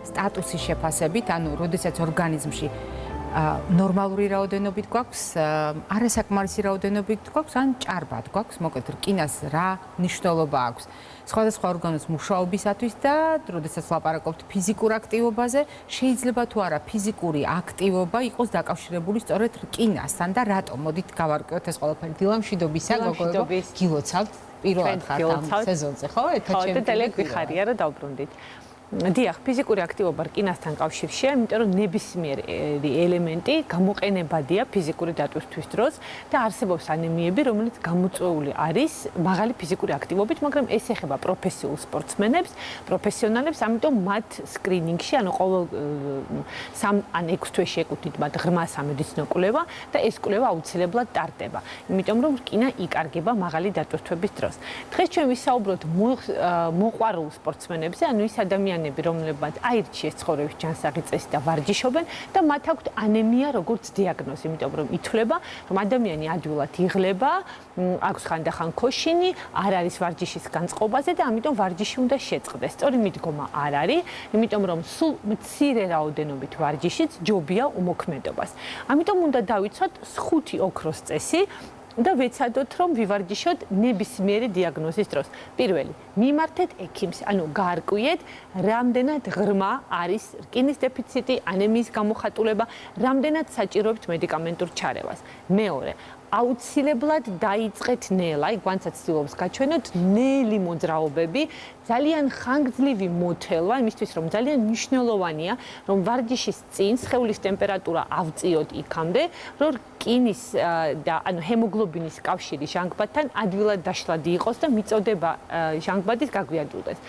სტატუსის შეფასებით ანუ როდესაც ორგანიზმში ნორმალური რაოდენობით გვაქვს, არასაკმარისი რაოდენობით გვაქვს, ან ჭარბად გვაქვს, მოკლედ რკინას რა მნიშვნელობა აქვს. სხვადასხვა ორგანოს მუშაობისათვის და როდესაც ლაპარაკობთ ფიზიკურ აქტივობაზე, შეიძლება თუ არა ფიზიკური აქტივობა იყოს დაკავშირებული სწორედ რკინასთან და რატომ? მოდით გავარკვევთ ეს ყველაფერი. დილამშვიდობისა, გოგოებო, გილოცავთ პირველად ხართ ამ სეზონზე, ხო? ხო, და ძალიან გვიხარია რა დავბრუნდით. დიახ, ფიზიკური აქტივობა რკინასთან კავშირშია, იმიტომ რომ ნებისმიერი ელემენტი გამოყენებადია ფიზიკური დატვირთვის დროს და არსებობს ანემიები, რომელიც გამოწვეული არის მაღალი ფიზიკური აქტივობით, მაგრამ ეს ეხება პროფესიულ სპორტსმენებს, პროფესიონალებს, ამიტომ მათ სკრინინგში, ანუ ყოველ 3 ან 6 თვეში ეკუთვნით მათ ღრმა სამედიცინო კვლევა და ეს კვლევა აუცილებლად ტარდება, იმიტომ რომ რკინა იკარგება მაღალი დატვირთვების დროს. დღეს ჩვენ ვისაუბროთ მოყვარულ სპორტსმენებზე, ანუ ის ადამიანები რომლებმაც აირჩიეს ცხოვრების ჯანსაღი წესი და ვარჯიშობენ და მათ აქვთ ანემია როგორც დიაგნოზი, იმიტომ რომ ითვლება, რომ ადამიანი ადვილად იღლება, აქვს ხანდახან ქოშინი, არ არის ვარჯიშის განწყობაზე და ამიტომ ვარჯიში უნდა შეწყდეს. სწორი მიდგომა არ არის, იმიტომ რომ სულ მცირე რაოდენობით ვარჯიშიც ჯობია უმოქმედობას. ამიტომ უნდა დავიცვათ 5 ოქროს წესი და ვეცადოთ რომ ვივარჯიშოთ ნებისმიერი დიაგნოზის დროს. პირველი, მიმართეთ ექიმს, ანუ გაარკვიეთ, რამდენად ღრმა არის რკინის დეფიციტი, ანემიის გამოხატულება, რამდენად საჭიროებთ მედიკამენტურ ჩარევას. მეორე, აუცილებლად დაიწყეთ ნელა, აი გვანცაც ცდილობს გაჩვენოთ ნელი მოძრაობები, ძალიან ხანგრძლივი მოთელვა, იმისთვის რომ ძალიან მნიშვნელოვანია, რომ ვარჯიშის წინ სხეულის ტემპერატურა ავწიოთ იქამდე, რომ რკინის და ანუ ჰემოგლობინის კავშირი ჟანგბადთან ადვილად დაშლადი იყოს და მიწოდება ჟანგბადის გაგვიადვილდეს.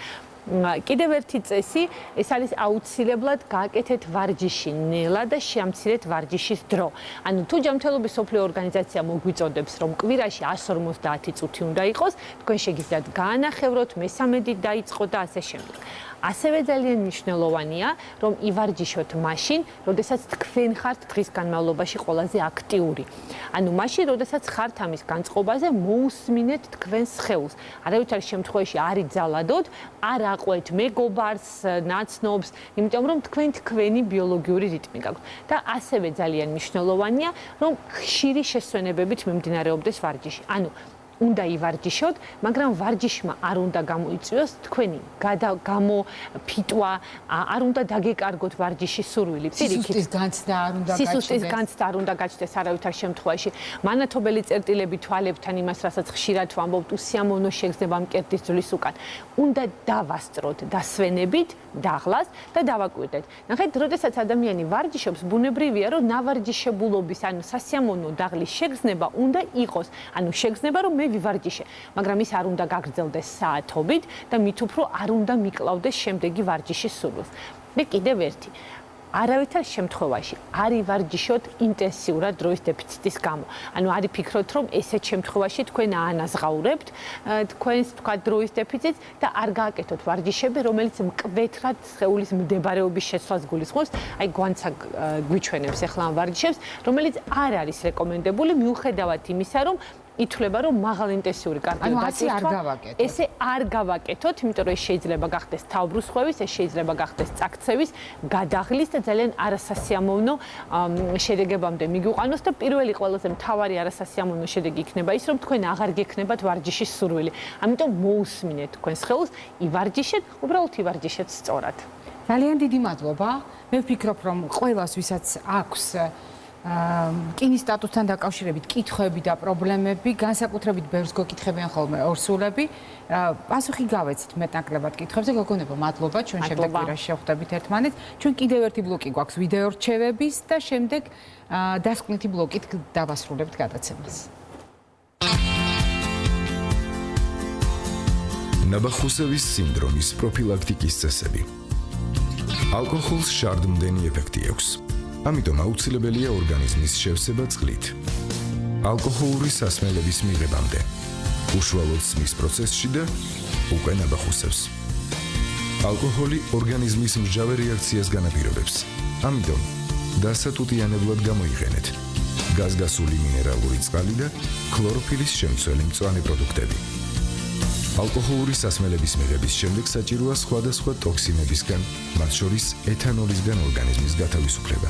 კიდევ ერთი წესი, ეს არის აუცილებლად გააკეთეთ ვარჯიში ნელა და შეამცირეთ ვარჯიშის დრო. ანუ თუ ჯანმრთელობის მსოფლიო ორგანიზაცია მოგვიწოდებს, რომ კვირაში 150 წუთი უნდა იყოს, თქვენ შეგიძლიათ გაანახევროთ, მესამედით დაიწყოთ და ასე შემდეგ. ასევე ძალიან მნიშვნელოვანია, რომ ივარჯიშოთ მაშინ, როდესაც თქვენ ხართ დღის განმავლობაში ყველაზე აქტიური. ანუ მაშინ, როდესაც ხართ ამის განწყობაზე, მოусმინეთ თქვენს სხეულს. არავითარ შემთხვევაში არ იძალადოთ, არ აყვეთ მეგობარს, ნაცნობს, იმიტომ რომ თქვენი ბიოლოგიური რიტმი გაქვთ. და ასევე ძალიან მნიშვნელოვანია, რომ ხშირი შესვენებებით მიმდინარეობდეს ვარჯიში. ანუ უნდა ივარჯიშოთ, მაგრამ ვარჯიშმა არ უნდა გამოიწვიოს თქვენი გამოფიტვა, არ უნდა დაგეკარგოთ ვარჯიშის სურვილი. სისუსტის განცდა არ უნდა გაჩნდეს. სისუსტის განცდა არ უნდა გაჩნდეს არავითარ შემთხვევაში. მანათობელი წერტილები თვალებთან იმას, რასაც ხშირად ვამბობთ, უსიამოვნო შეგრძნება მკერდის ძვლის უკან. უნდა დავასწროთ დასვენებით, დაღლას და დავაკვირდეთ. ნახეთ, როდესაც ადამიანი ვარჯიშობს, ბუნებრივია, რომ ნავარჯიშებულობის, ანუ სასიამოვნო დაღლის შეგრძნება უნდა იყოს. ანუ შეგრძნება, რომ მე ვივარჯიშე, მაგრამ ის არ უნდა გაგრძელდეს საათობით და მით უფრო არ უნდა მიკლავდეს შემდეგი ვარჯიშის სურვილს. და კიდევ ერთი, არავითარ შემთხვევაში არ ივარჯიშოთ ინტენსიურად დროის დეფიციტის გამო. ანუ არ იფიქროთ, რომ ესეთ შემთხვევაში თქვენ აანაზღაურებთ თქვენს თქვა დროის დეფიციტს და არ გააკეთოთ ვარჯიშები, რომელიც მკვეთრად სხეულის მდებარეობის შეცვლას გულისხმობს. აი გვანცა გვიჩვენებს ახლა ამ ვარჯიშებს, რომელიც არ არის რეკომენდებული მიუხედავად იმისა, რომ ითვლება, რომ მაღალინტენსიური კარდიოდატვირთვა ესე არ გავაკეთოთ, იმიტომ რომ ეს შეიძლება გახდეს თავბრუსხვევის, ეს შეიძლება გახდეს წაქცევის, გადაღლის და ძალიან არასასიამოვნო შედეგებამდე მიგვიყვანოს და პირველი ყველაზე მთავარი არასასიამოვნო შედეგი იქნება ის, რომ თქვენ აღარ გექნებათ ვარჯიშის სურვილი. ამიტომ მოусმინეთ თქვენ სხეულს, ივარჯიშეთ, უბრალოდ ივარჯიშეთ სწორად. ძალიან დიდი მადლობა. მე ვფიქრობ, რომ ყველას, ვისაც აქვს რკინის სტატუსთან დაკავშირებით კითხვები და პრობლემები, განსაკუთრებით ბევრს გეკითხებიან ხოლმე ორსულები, პასუხი გავეცით მეტნაკლებად კითხვებზე. გოგონებო, მადლობა, ჩვენ შემდეგ კვირაში შევხვდებით ერთმანეთს. ჩვენ კიდევ ერთი ბლოკი გვაქვს ვიდეო რჩევების და შემდეგ დასკვნითი ბლოკით დავასრულებთ გადაცემას. ნაბახუსევის სინდრომის პროფილაქტიკის წესები. ალკოჰოლს შარდმდენი ეფექტი აქვს. ამიტომ აუცილებელია ორგანიზმის შევსება წყლით. ალკოჰოლური სასმელების მიღებამდე, უშუალოდ სმის პროცესში და უკვე ნაბახუსებს. ალკოჰოლი ორგანიზმის მჟავე რეაქციას განაპირობებს. ამიტომ დასატუტიანებლად გამოიყენეთ გაზგასული მინერალური წყალი და ქლოროფილის შემცველი მწვანე პროდუქტები. ალკოჰოლური სასმელების მიღების შემდეგ საჭიროა სხვადასხვა ტოქსინებისგან, მათ შორის ეთანოლისგან ორგანიზმის გათავისუფლება.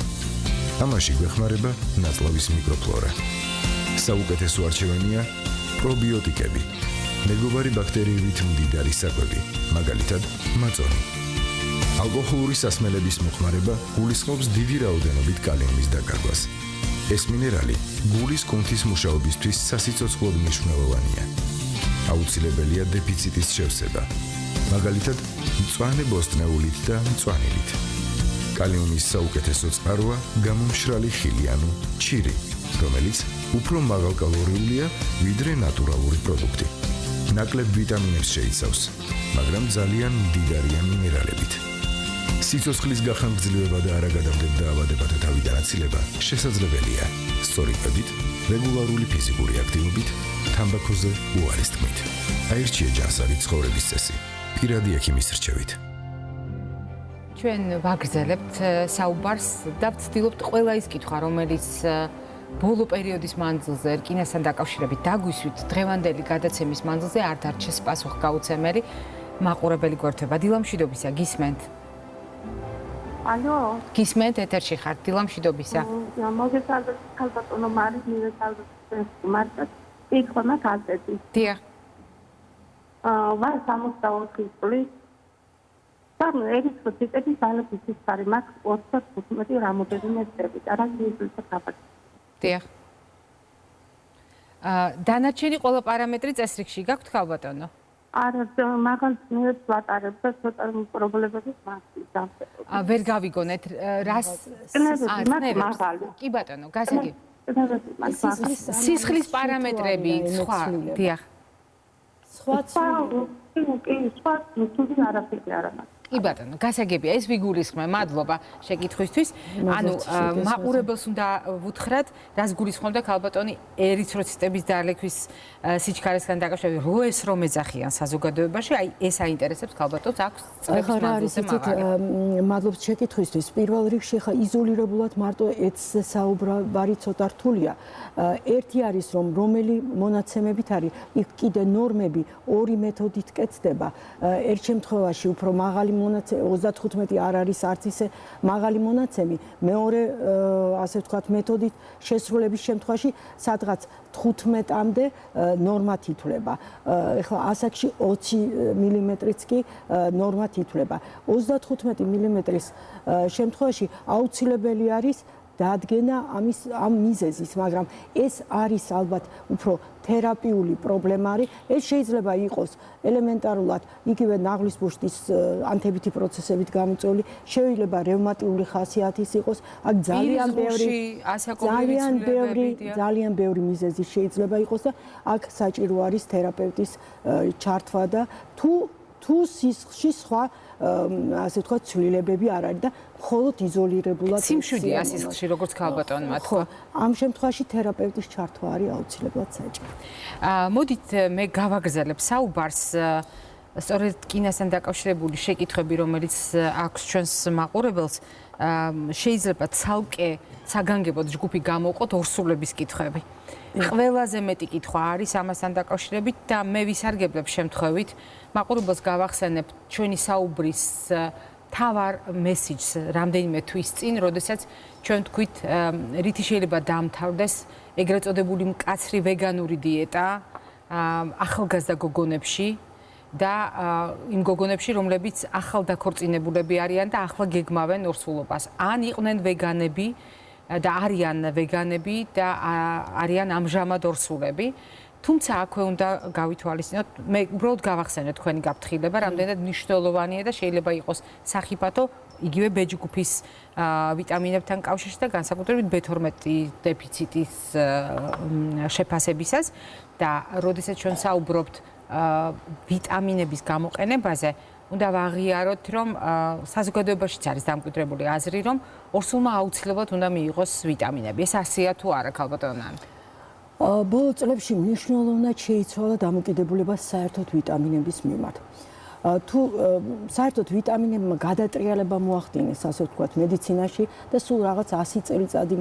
ამაში გვეხმარება ნაწლავის მიკროფლორა. საუკეთესო არჩევანია პრობიოტიკები, მეგობარი ბაქტერიებით მდიდარი საკვები, მაგალითად მაწონი. ალკოჰოლური სასმელების მოხმარება გულისხმობს დიდი რაოდენობით კალიუმის დაკარგვას. ეს მინერალი გულის კუნთის მუშაობისთვის სასიცოცხლოდ მნიშვნელოვანია. აუცილებელია დეფიციტის შევსება, მაგალითად მწვანე ბოსტნეულით და მწვანილით. კალიუმის საუკეთესო წყაროა გამომშრალი ხილი, ანუ ჩირი, რომელიც უფრო მაღალკალორიულია ვიდრე ნატურალური პროდუქტი. ნაკლებ ვიტამინებს შეიცავს, მაგრამ ძალიან მდიდარია მინერალებით. სიცოცხლის გახანგრძლივება და არაგადამდებ დაავადებათა თავიდან აცილება შესაძლებელია სწორი კვებით, რეგულარული ფიზიკური აქტივობით, თამბაქოზე უარის თქმით. აირჩიე ჯანსაღი ცხოვრების წესი, პირადი ექიმის რჩევით. ჩვენ ვაგრძელებთ საუბარს და ვცდილობთ ყველა ის კითხვა, რომელიც ბოლო პერიოდის მანძილზე რკინასთან დაკავშირებით დაგვისვით, დღევანდელი გადაცემის მანძილზე არ დარჩეს პასუხგაუცემელი. მაყურებელი გვერდება. დილამშვიდობისა, გისმენთ? ალო, გისმენთ, ეთერში ხართ, დილამშვიდობისა. მოგესალმებით, ქალბატონო მარი, მივესალმებით სტუმარს. იქონა კაცეთი. დიახ. ვარ 64 წლის. სამ ერისფოციტების ალფის ფარი მაქვს 25 რამოდენიმე წელი. არა მიზულთა კაპაკი. დიახ. დანარჩენი ყველა პარამეტრი წესრიგში გაქვთ ხალბატონო? არა, მაგალ ძნელს ვატარებ და ცოტა პრობლემები მაქვს. ვერ გავიგონეთ რას მაღალი. კი ბატონო, გასაგები. სისხლის პარამეტრები სხვა, დიახ. სხვა თუდი არაფერი არ მაქვს. კი ბატონო, გასაგებია, ეს ვიგულისხმე, მადლობა შეკითხვისთვის. ანუ მაყურებელს უნდა ვუთხრათ, რას გულისხმობდა ქალბატონი ერითროციტების დალექვის სიჩქარესთან დაკავშირებით, რო ეს რომ ეძახიან საზოგადოებაში, აი ეს აინტერესებს ქალბატონს, აქვს წლების მანძილზე მაღალი. მადლობს შეკითხვისთვის. პირველ რიგში ხა იზოლირებულად მარტო ეთზე საუბარი ცოტა რთულია. ერთი არის რომ რომელი მონაცემებით არის, იქ კიდე ნორმები ორი მეთოდით კეთდება. ერთ შემთხვევაში უფრო მაღალი 35 არ არის არც ისე მაღალი მონაცემი, მეორე ასე ვთქვათ მეთოდით შესრულების შემთხვევაში სადღაც 15-მდე ნორმა თითვლება. ეხლა ასაკში 20 მმ-იც კი ნორმა თითვლება. 35 მმ-ის შემთხვევაში აუცილებელი არის დადგენა ამ მიზეზის, მაგრამ ეს არის ალბათ უფრო თერაპიული პრობლემა არის. ეს შეიძლება იყოს ელემენტარულად იგივე ნაღლის ბუშტის ანთებითი პროცესებით გამოწვეული, შეიძლება რევმატიული ხასიათის იყოს, აქ ძალიან ბევრი მიზეზი შეიძლება იყოს და აქ საჭირო არის თერაპევტის ჩართვა და თუ სისხლში სხვა ასე ვთქვათ ცვლილებები არ არის და მხოლოდ იზოლირებულად სიმშვიდეა სისხლში როგორც ქალბატონმა თქვა. ამ შემთხვევაში თერაპევტის ჩართვა არის აუცილებლად საჭირო. მოდით მე გავაგრძელებ საუბარს სწორედ კინასთან დაკავშირებული შეკითხვები, რომელიც აქვს ჩვენს მაყურებელს, შეიძლება ცალკე საგანგებოდ ჯგუფი გამოვყოთ ორსულების კითხვები. ყველაზე მეტი კითხვა არის ამასთან დაკავშირებით და მე ვისარგებლებ შემთხვევით მაყურებელს გავახსენებ ჩვენი საუბრის თავარ მესიჯს რამდენიმე თვის წინ, როდესაც ჩვენ ვთქვით რითი შეიძლება დაამთავრდეს ეგრეთ წოდებული მკაცრი ვეგანური დიეტა ახალგაზრდა გოგონებში და იმ გოგონებში, რომლებიც ახალ დაქორწინებულები არიან და ახლა გეგმავენ ორსულობას. ან იყვნენ ვეგანები და არიან ვეგანები და არიან ამჟამად ორსულები. თუმცა აქვე უნდა გავითვალისწინოთ, მე უბრალოდ გავახსენეთ თქვენი გაფრთხილება, რამდენად მნიშვნელოვანია და შეიძლება იყოს სახიფათო იგივე B ჯგუფის ვიტამინებთან კავშირში და განსაკუთრებით B12 დეფიციტის შეფასებისას და როდესაც ჩვენ საუბრობთ ვიტამინების გამოყენებაზე, უნდა ვაღიაროთ, რომ საზოგადოებაშიც არის დამკვიდრებული აზრი, რომ ორსულმა აუცილებლად უნდა მიიღოს ვიტამინები. ეს ასეა თუ არა, ქალბატონო ნანა? ბოლო წლებში მნიშვნელოვნად შეიცვალა დამოკიდებულება საერთოდ ვიტამინების მიმართ. თუ საერთოდ ვიტამინებმა გადატრიალება მოახდინეს, ასე ვთქვათ, მედიცინაში და სულ რაღაც 100 წელიწადი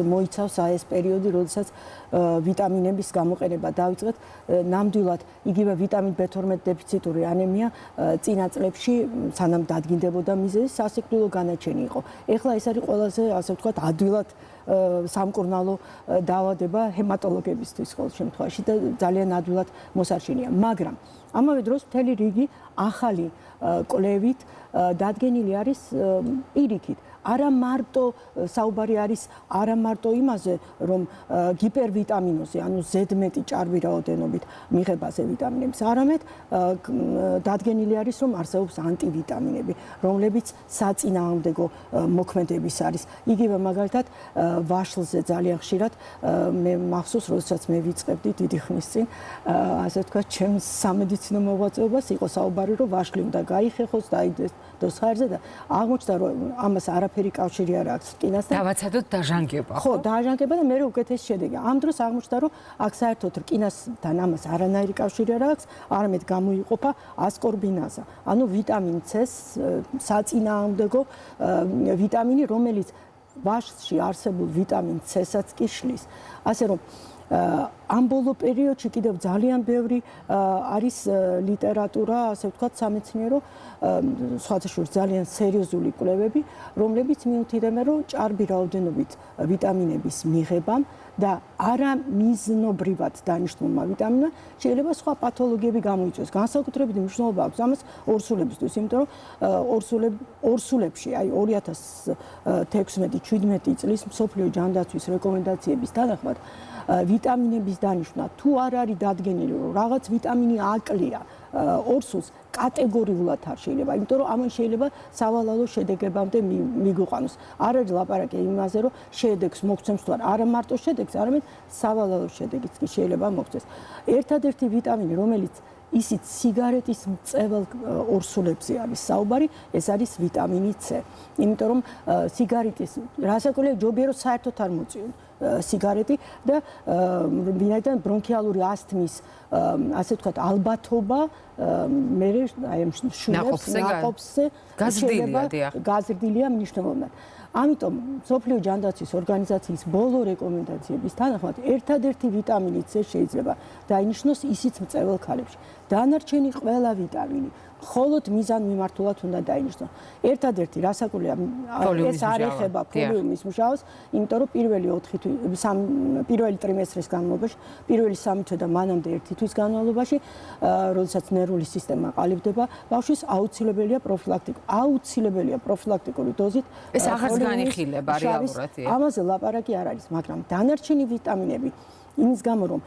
მოიცავს ეს პერიოდი, როდესაც ვიტამინების გამოყენება დაიწყეთ. ნამდვილად იგივე ვიტამინ B12 დეფიციტური ანემია წინა წლებში სანამ დადგინდებოდა მიზეზი, სასიკვდილო განაჩენი იყო. ეხლა ეს არის ყველაზე, ასე ვთქვათ, ადვილად სამკურნალო დაავადება ჰემატოლოგებისთვის ყოველ შემთხვევაში და ძალიან ადვილად მოსარჩენია. მაგრამ ამავე დროს მთელი რიგი ახალი კვლევით დადგენილი არის პირიქით. არა მარტო საუბარი არის არა მარტო იმაზე, რომ ჰიპერვიტამინოზე, ანუ ზედმეტი ჭარბი რაოდენობით მიღებაზე ვიტამინების, არამედ დადგენილი არის, რომ არსებობს ანტივიტამინები, რომლებიც საწინააღმდეგო მოქმედების არის. იგივე მაგალითად ვაშლზე ძალიან ხშირად მე მახსოვს, როდესაც მე ვიწყებდი დიდი ხნის წინ, ასე ვთქვათ, ჩემს სამედიცინო მოღვაწეობას იყო საუბარი, რომ ვაშლი უნდა გაიხეხოს, დაიდოს ხარზე და აღმოჩნდა, რომ ამას არაფერი კავშირი არ აქვს რკინასთან. დავაცადოთ დაჟანგება. ხო, დაჟანგება და მე უკეთესი შედეგი. ამ დროს აღმოჩნდა, რომ აქ საერთოდ რკინასთან ამას არანაირი კავშირი არ აქვს, არამედ გამოიყოფა ასკორბინაზა. ანუ ვიტამინ C-ს საწინააღმდეგო ვიტამინი, რომელიც ვაშლში არსებულ ვიტამინ C-საც კი შლის. ასე რომ ამ ბოლო პერიოდში კიდევ ძალიან ბევრი არის ლიტერატურა, ასე ვთქვათ, სამეცნიერო, სხვათა შორის ძალიან სერიოზული კვლევები, რომლებიც მიუთითებენ, რომ ჭარბი რაოდენობით ვიტამინების მიღებამ და არა მიზნობრივად დანიშნულმა ვიტამინმა შეიძლება სხვა პათოლოგიები გამოიწვიოს. განსაკუთრებით მნიშვნელობა აქვს ამას ორსულებისთვის, იმიტომ რომ ორსულებში, აი 2016-17 წლის მსოფლიო ჯანდაცვის რეკომენდაციების თანახმად ვიტამინების არის დანიშნვა, თუ არ არის დადგენილი, რომ რაღაც ვიტამინი აკლია ორსულს, კატეგორიულად არ შეიძლება, იმიტომ რომ ამან შეიძლება სავალალო შედეგებამდე მიგვიყვანოს. არ არის ლაპარაკი იმაზე, რომ შედეგს მოგცემს თუ არა მარტო შედეგს, არამედ სავალალო შედეგიც კი შეიძლება მოგცეს. ერთადერთი ვიტამინი, რომელიც ისიც სიგარეტის მწეველ ორსულებზე არის საუბარი, ეს არის ვიტამინი C. იმიტომ რომ სიგარეტის რასაკვირველია ჯობია რომ საერთოდ არ მოწიონ სიგარეტი და ვინაიდან ბრონქიალური ასთმის ასე ვთქვათ ალბათობა მე აი ამ ნაყოფზე გაზრდილია მნიშვნელოვნად. ამიტომ მსოფლიო ჯანდაცვის ორგანიზაციის ბოლო რეკომენდაციების თანახმად ერთადერთი ვიტამინი C შეიძლება დაინიშნოს ისიც მწეველ ქალებში. დანარჩენი ყველა ვიტამინი მხოლოდ მიზან მიმართულად უნდა დაინიშნოს. ერთადერთი რასაკვირველია ეს არ ეხება ფოლიუმის მჟავას, იმიტომ რომ პირველი ტრიმესტრის განმავლობაში, პირველი 3 თვე და მანამდე 1 თვის განმავლობაში, როდესაც ნერვული სისტემა ყალიბდება, ბავშვის აუცილებელია პროფილაქტიკური დოზით ეს აღარც განიხილება რეალურად. ამაზე ლაპარაკი არ არის, მაგრამ დანარჩენი ვიტამინები იმის გამო რომ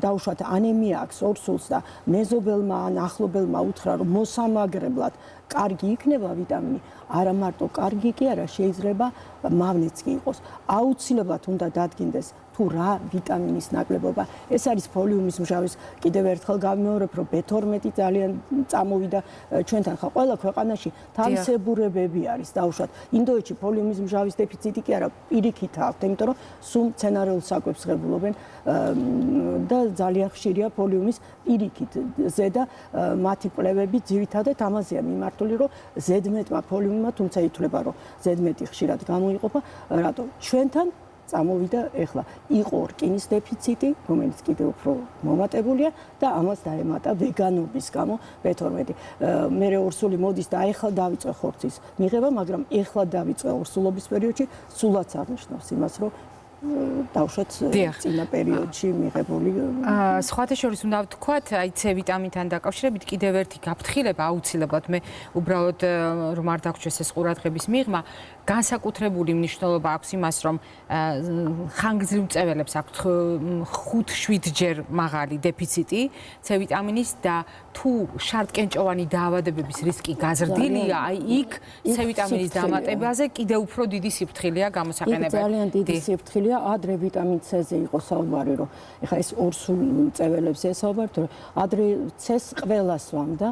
დაუშვათ ანემია აქვს ორსულს და მეზობელმა ან ახლობელმა უთხრა რომ მოსამაგრებლად კარგი იქნება ვიტამინი, არა მარტო კარგი კი არა, შეიძლება მავნეც კი იყოს. აუცილებლად უნდა დადგინდეს თუ რა ვიტამინის ნაკლებობა. ეს არის ფოლიუმის მჟავის კიდევ ერთხელ გავიმეორებ, რომ B12 ძალიან წამოვიდა ჩვენთან ხა ყველა ქვეყანაში თავისებურებები არის დაუშვათ. ინდოეთში ფოლიუმის მჟავის დეფიციტი კი არა, პირიქით აქვს, იმიტომ რომ სულ მცენარეულ საკვებს ღებულობენ და ძალიან ხშირია ფოლიუმის პირიქით ზედა მათი კვლევები ძირითადად ამაზეა მიმართული, რომ ზედმეტმა ფოლიუმმა, თუმცა ითვლება, რომ ზედმეტი ხშირად გამოიყოფა, რატომ ჩვენთან წამოვიდა ეხლა იყო რკინის დეფიციტი, რომელიც კიდევ უფრო მომატებულია და ამას დაემატა ვეგანობის გამო B12. მე ორსული მოდის და ეხლა დავიწყე ხორცის მიღება, მაგრამ ეხლა დავიწყე ორსულობის პერიოდში, სულაც არნიშნავს იმას, რომ დავუშვათ წინა პერიოდში მიღებული. სხვათა შორის უნდა ვთქვათ, აი C ვიტამინთან დაკავშირებით კიდევ ერთი გაფრთხილება აუცილებლად მე უბრალოდ რომ არ დაგვრჩეს ეს ყურადღების მიღმა, განსაკუთრებული მნიშვნელობა აქვს იმას, რომ ხანგრძლივ მწველებს აქვთ 5-7 ჯერ მაღალი დეფიციტი C ვიტამინის და თუ შარტკენჭოვანი დაავადებების რისკი გაზრდილია, აი იქ C ვიტამინის დამატებაზე კიდევ უფრო დიდი სიფრთხილეა გამოსაყენებელი. ძალიან დიდი სიფრთხილეა. ადრე ვიტამინ C-ზე იყო საუბარი, რომ ეხა ეს ორსულ მწველებზე საუბარი, რომ ადრე C-ს ყველას სვამდა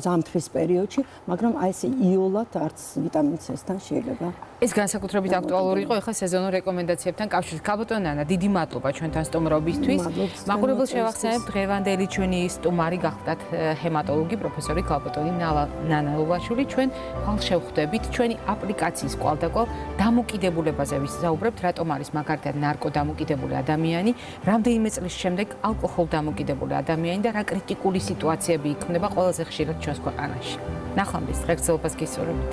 ზამთრის პერიოდში, მაგრამ აი ეს იოლად არც ვიტამინ C-სთან შეიძლება. ეს განსაკუთრებით აქტუალური იყო ეხლა სეზონურ რეკომენდაციებთან კავშირით. ქალბატონი ნანა, დიდი მადლობა ჩვენთან სტუმრობისთვის. მაყურებელს შევახსენებთ დღევანდელი ჩვენი სტუმარი გახლდათ ჰემატოლოგი პროფესორი ქალბატონი ნანა ლოლაშვილი. ჩვენ ხვალ შევხვდებით ჩვენი აპლიკაციის კვალდაკვალ დამოკიდებულებაზე ვისაუბრებთ, რატომ არის მაგალითად ნარკოდამოკიდებული ადამიანი, რამდენიმე წლის შემდეგ ალკოჰოლდამოკიდებული ადამიანი და რა კრიტიკული სიტუაციები იქმნება ყველაზე ხშირად ჩვენს ქვეყანაში. ნახვამდის ღირსებას გისურვებთ.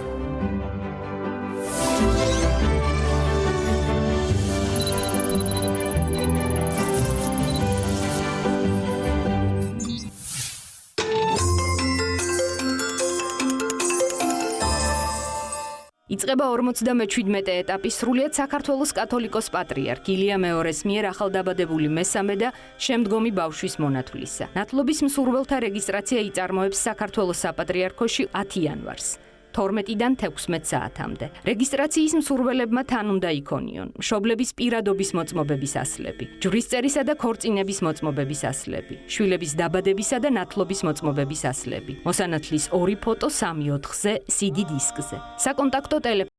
იწყება 57 ეტაპი სრულიად საქართველოს კათოლიკოს პატრიარქ ილია მეორეს მიერ ახალდაბადებული მესამე და შემდგომი ბავშვის მონათვლისა. ნათლობის მსურველთა რეგისტრაცია იწარმოებს საქართველოს საპატრიარქოში 10 იანვარს. 12-დან 16 საათამდე. რეგისტრაციის მსურველებმა თან უნდა იქონიონ მშობლების პირადობის მოწმობების ასლები, ჯვრისწერისა და ქორწინების მოწმობების ასლები, შვილების დაბადებისა და ნათლობის მოწმობების ასლები, მოსანათლის 2 ფოტო 3/4-ზე CD დისკზე. საკონტაქტო ტელეფონი